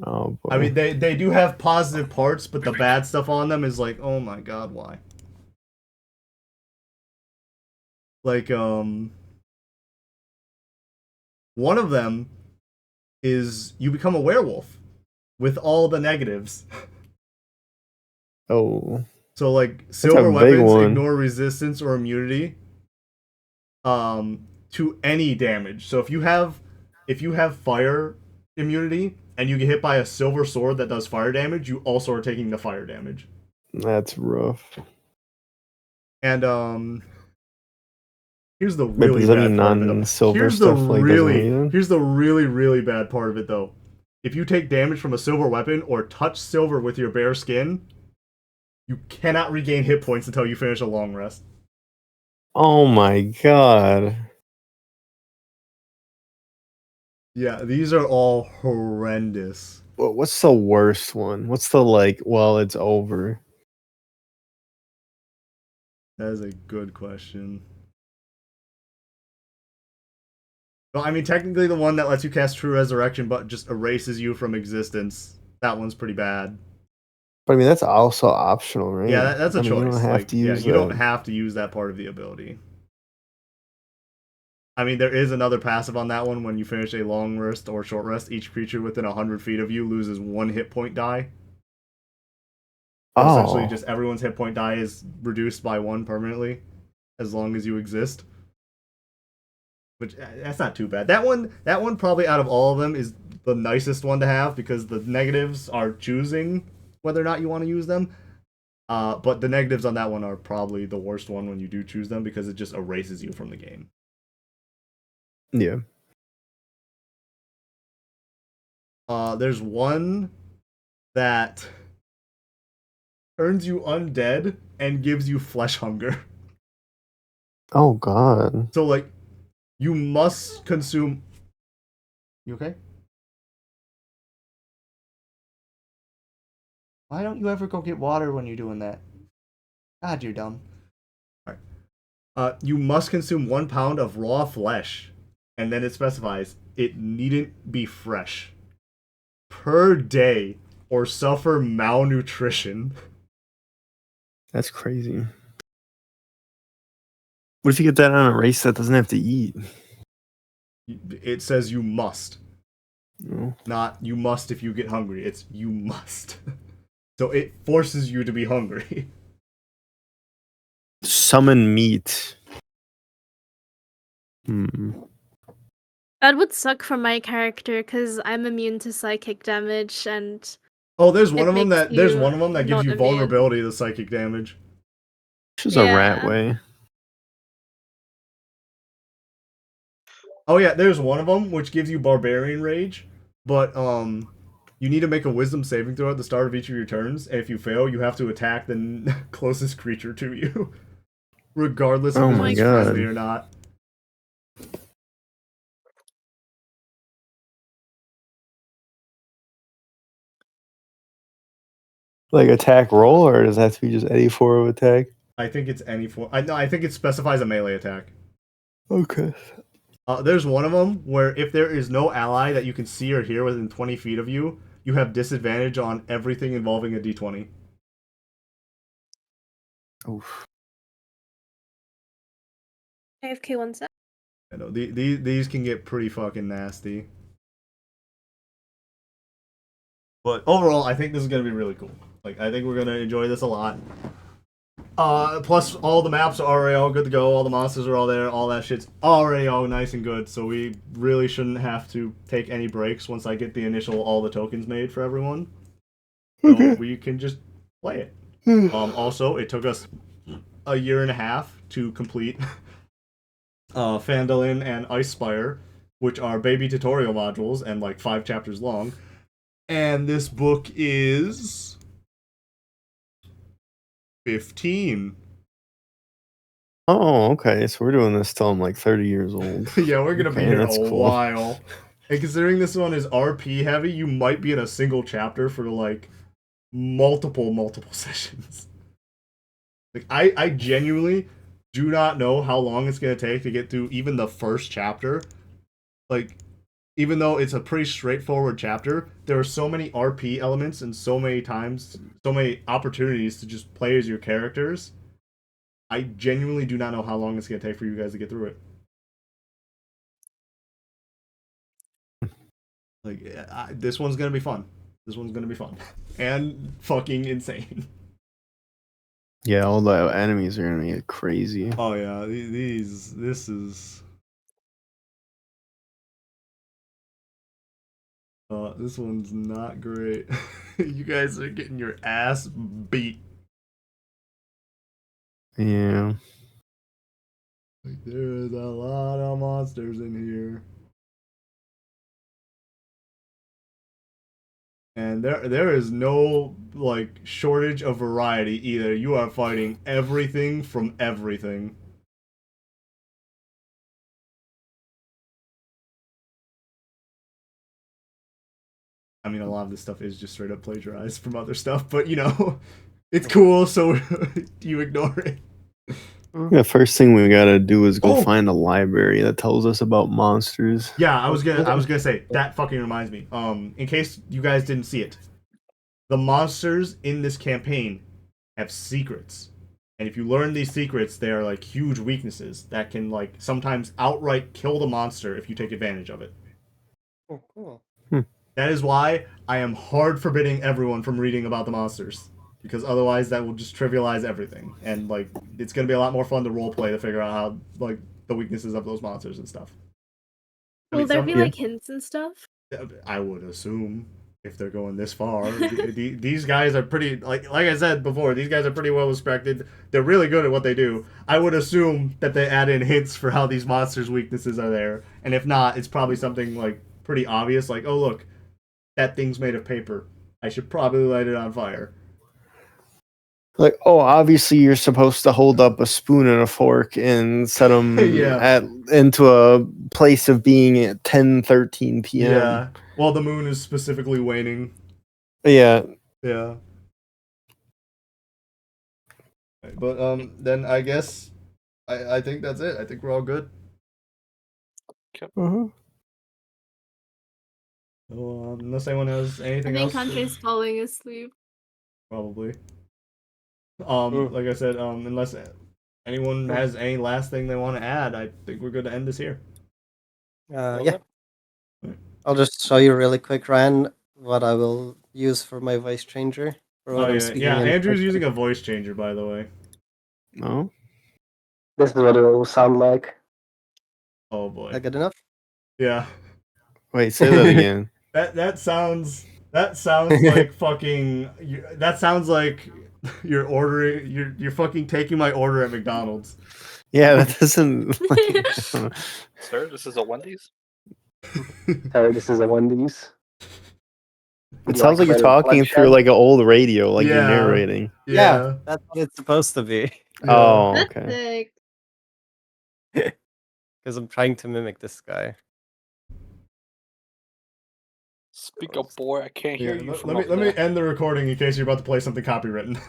Oh boy. I mean, they do have positive parts, but the bad stuff on them is like, oh my god, why? Like, one of them is you become a werewolf with all the negatives. Oh. So like a silver big weapons one. ignore resistance or immunity to any damage. So if you have fire immunity and you get hit by a silver sword that does fire damage, you also are taking the fire damage. That's rough. And here's the Wait, but really does that bad mean part of it. non-silver Here's the stuff like doesn't really either? here's the really bad part of it though. If you take damage from a silver weapon or touch silver with your bare skin, you cannot regain hit points until you finish a long rest. Oh my god. Yeah, these are all horrendous. What's the worst one? What's the like, well, it's over? That is a good question. Well, I mean, technically the one that lets you cast True Resurrection but just erases you from existence, that one's pretty bad. But I mean, that's also optional, right? Yeah, that's a I mean, choice. you don't have Like, to yeah, use you don't that. have to use that part of the ability. I mean, there is another passive on that one. When you finish a long rest or short rest, each creature within 100 feet of you loses 1 hit point die. So essentially, Oh, just everyone's hit point die is reduced by 1 permanently, as long as you exist. Which that's not too bad. That one probably out of all of them is the nicest one to have because the negatives are choosing whether or not you want to use them. But the negatives on that one are probably the worst one when you do choose them because it just erases you from the game. yeah. There's one that turns you undead and gives you flesh hunger. Oh god. So like, you must consume. You okay? Why don't you ever go get water when you're doing that? God, you're dumb. Alright. You must consume 1 pound of raw flesh, and then it specifies it needn't be fresh per day or suffer malnutrition. That's crazy. What if you get that on a race that doesn't have to eat? It says you must, No. not you must if you get hungry. It's you must. So it forces you to be hungry. Summon meat. That would suck for my character because I'm immune to psychic damage, and Oh, there's one It of them makes that there's you one of them that gives not you immune. vulnerability to psychic damage. She's a rat Yeah. way. Oh yeah, there's one of them which gives you barbarian rage, but you need to make a wisdom saving throw at the start of each of your turns, and if you fail, you have to attack the closest creature to you, regardless Oh if my it's God. friendly or not. Like attack roll, or does that have to be just any form of attack? I think it's any form. I think it specifies a melee attack. Okay. There's one of them where if there is no ally that you can see or hear within 20 feet of you, you have disadvantage on everything involving a d20. Oof. AFK 1 sec. I know these can get pretty fucking nasty. But overall, I think this is gonna be really cool. Like, I think we're gonna enjoy this a lot. Plus, all the maps are already all good to go. All the monsters are all there. All that shit's already all nice and good. So we really shouldn't have to take any breaks once I get the initial all the tokens made for everyone. So we can just play it. Also, it took us a year and a half to complete Phandalin and Icespire, which are baby tutorial modules and like 5 chapters long. And this book is 15. Oh, okay. So we're doing this till I'm like 30 years old. Yeah, we're gonna be Okay, here that's a cool. while. And considering this one is RP heavy, you might be in a single chapter for like multiple sessions. Like I genuinely do not know how long it's gonna take to get through even the first chapter. Like, even though it's a pretty straightforward chapter, there are so many RP elements and so many times, so many opportunities to just play as your characters. I genuinely do not know how long it's gonna take for you guys to get through it. Like, this one's gonna be fun. This one's gonna be fun and fucking insane. Yeah, all the enemies are gonna get crazy. Oh yeah, this is. This one's not great. You guys are getting your ass beat. Yeah. Like, there is a lot of monsters in here. And there is no like shortage of variety either. You are fighting everything from everything. I mean, a lot of this stuff is just straight up plagiarized from other stuff, but you know, it's cool, so you ignore it. The first thing we gotta do is go Oh! find a library that tells us about monsters. Yeah, I was gonna say that fucking reminds me. In case you guys didn't see it, the monsters in this campaign have secrets, and if you learn these secrets, they are like huge weaknesses that can like sometimes outright kill the monster if you take advantage of it. Oh, cool. That is why I am hard forbidding everyone from reading about the monsters, because otherwise that will just trivialize everything, and like it's gonna be a lot more fun to roleplay to figure out how like the weaknesses of those monsters and stuff. Will there be Yeah. like hints and stuff? I would assume if they're going this far, these guys are pretty like I said before. These guys are pretty well respected. They're really good at what they do. I would assume that they add in hints for how these monsters' weaknesses are there, and if not, it's probably something like pretty obvious, like oh look, that thing's made of paper. I should probably light it on fire. Like, oh, obviously you're supposed to hold up a spoon and a fork and set them Yeah. into a place of being at 10:13 p.m. Yeah. Well, the moon is specifically waning. Yeah. Yeah. But then I guess I think that's it. I think we're all good. Uh-huh. So, unless anyone has I anything think else, Country's falling asleep. probably. Like I said, unless anyone has any last thing they want to add, I think we're good to end this here. Yeah. I'll just show you really quick, Ryan, what I will use for my voice changer. For Oh when I'm yeah, speaking yeah. in Andrew's person. using a voice changer, by the way. No. This is what it will sound like. Oh boy. Is that good enough? Yeah. Wait, say that again. That sounds like fucking. That sounds like you're ordering. You're fucking taking my order at McDonald's. Yeah, that doesn't. Sir, this is a Wendy's. Sorry, this is a Wendy's. It sounds like you're talking through like an old radio, like you're Yeah. narrating. Yeah. That's what it's supposed to be. Oh, That's okay. sick. Because I'm trying to mimic this guy. Speak up, boy. I can't Yeah. hear you. Let me end the recording in case you're about to play something copywritten.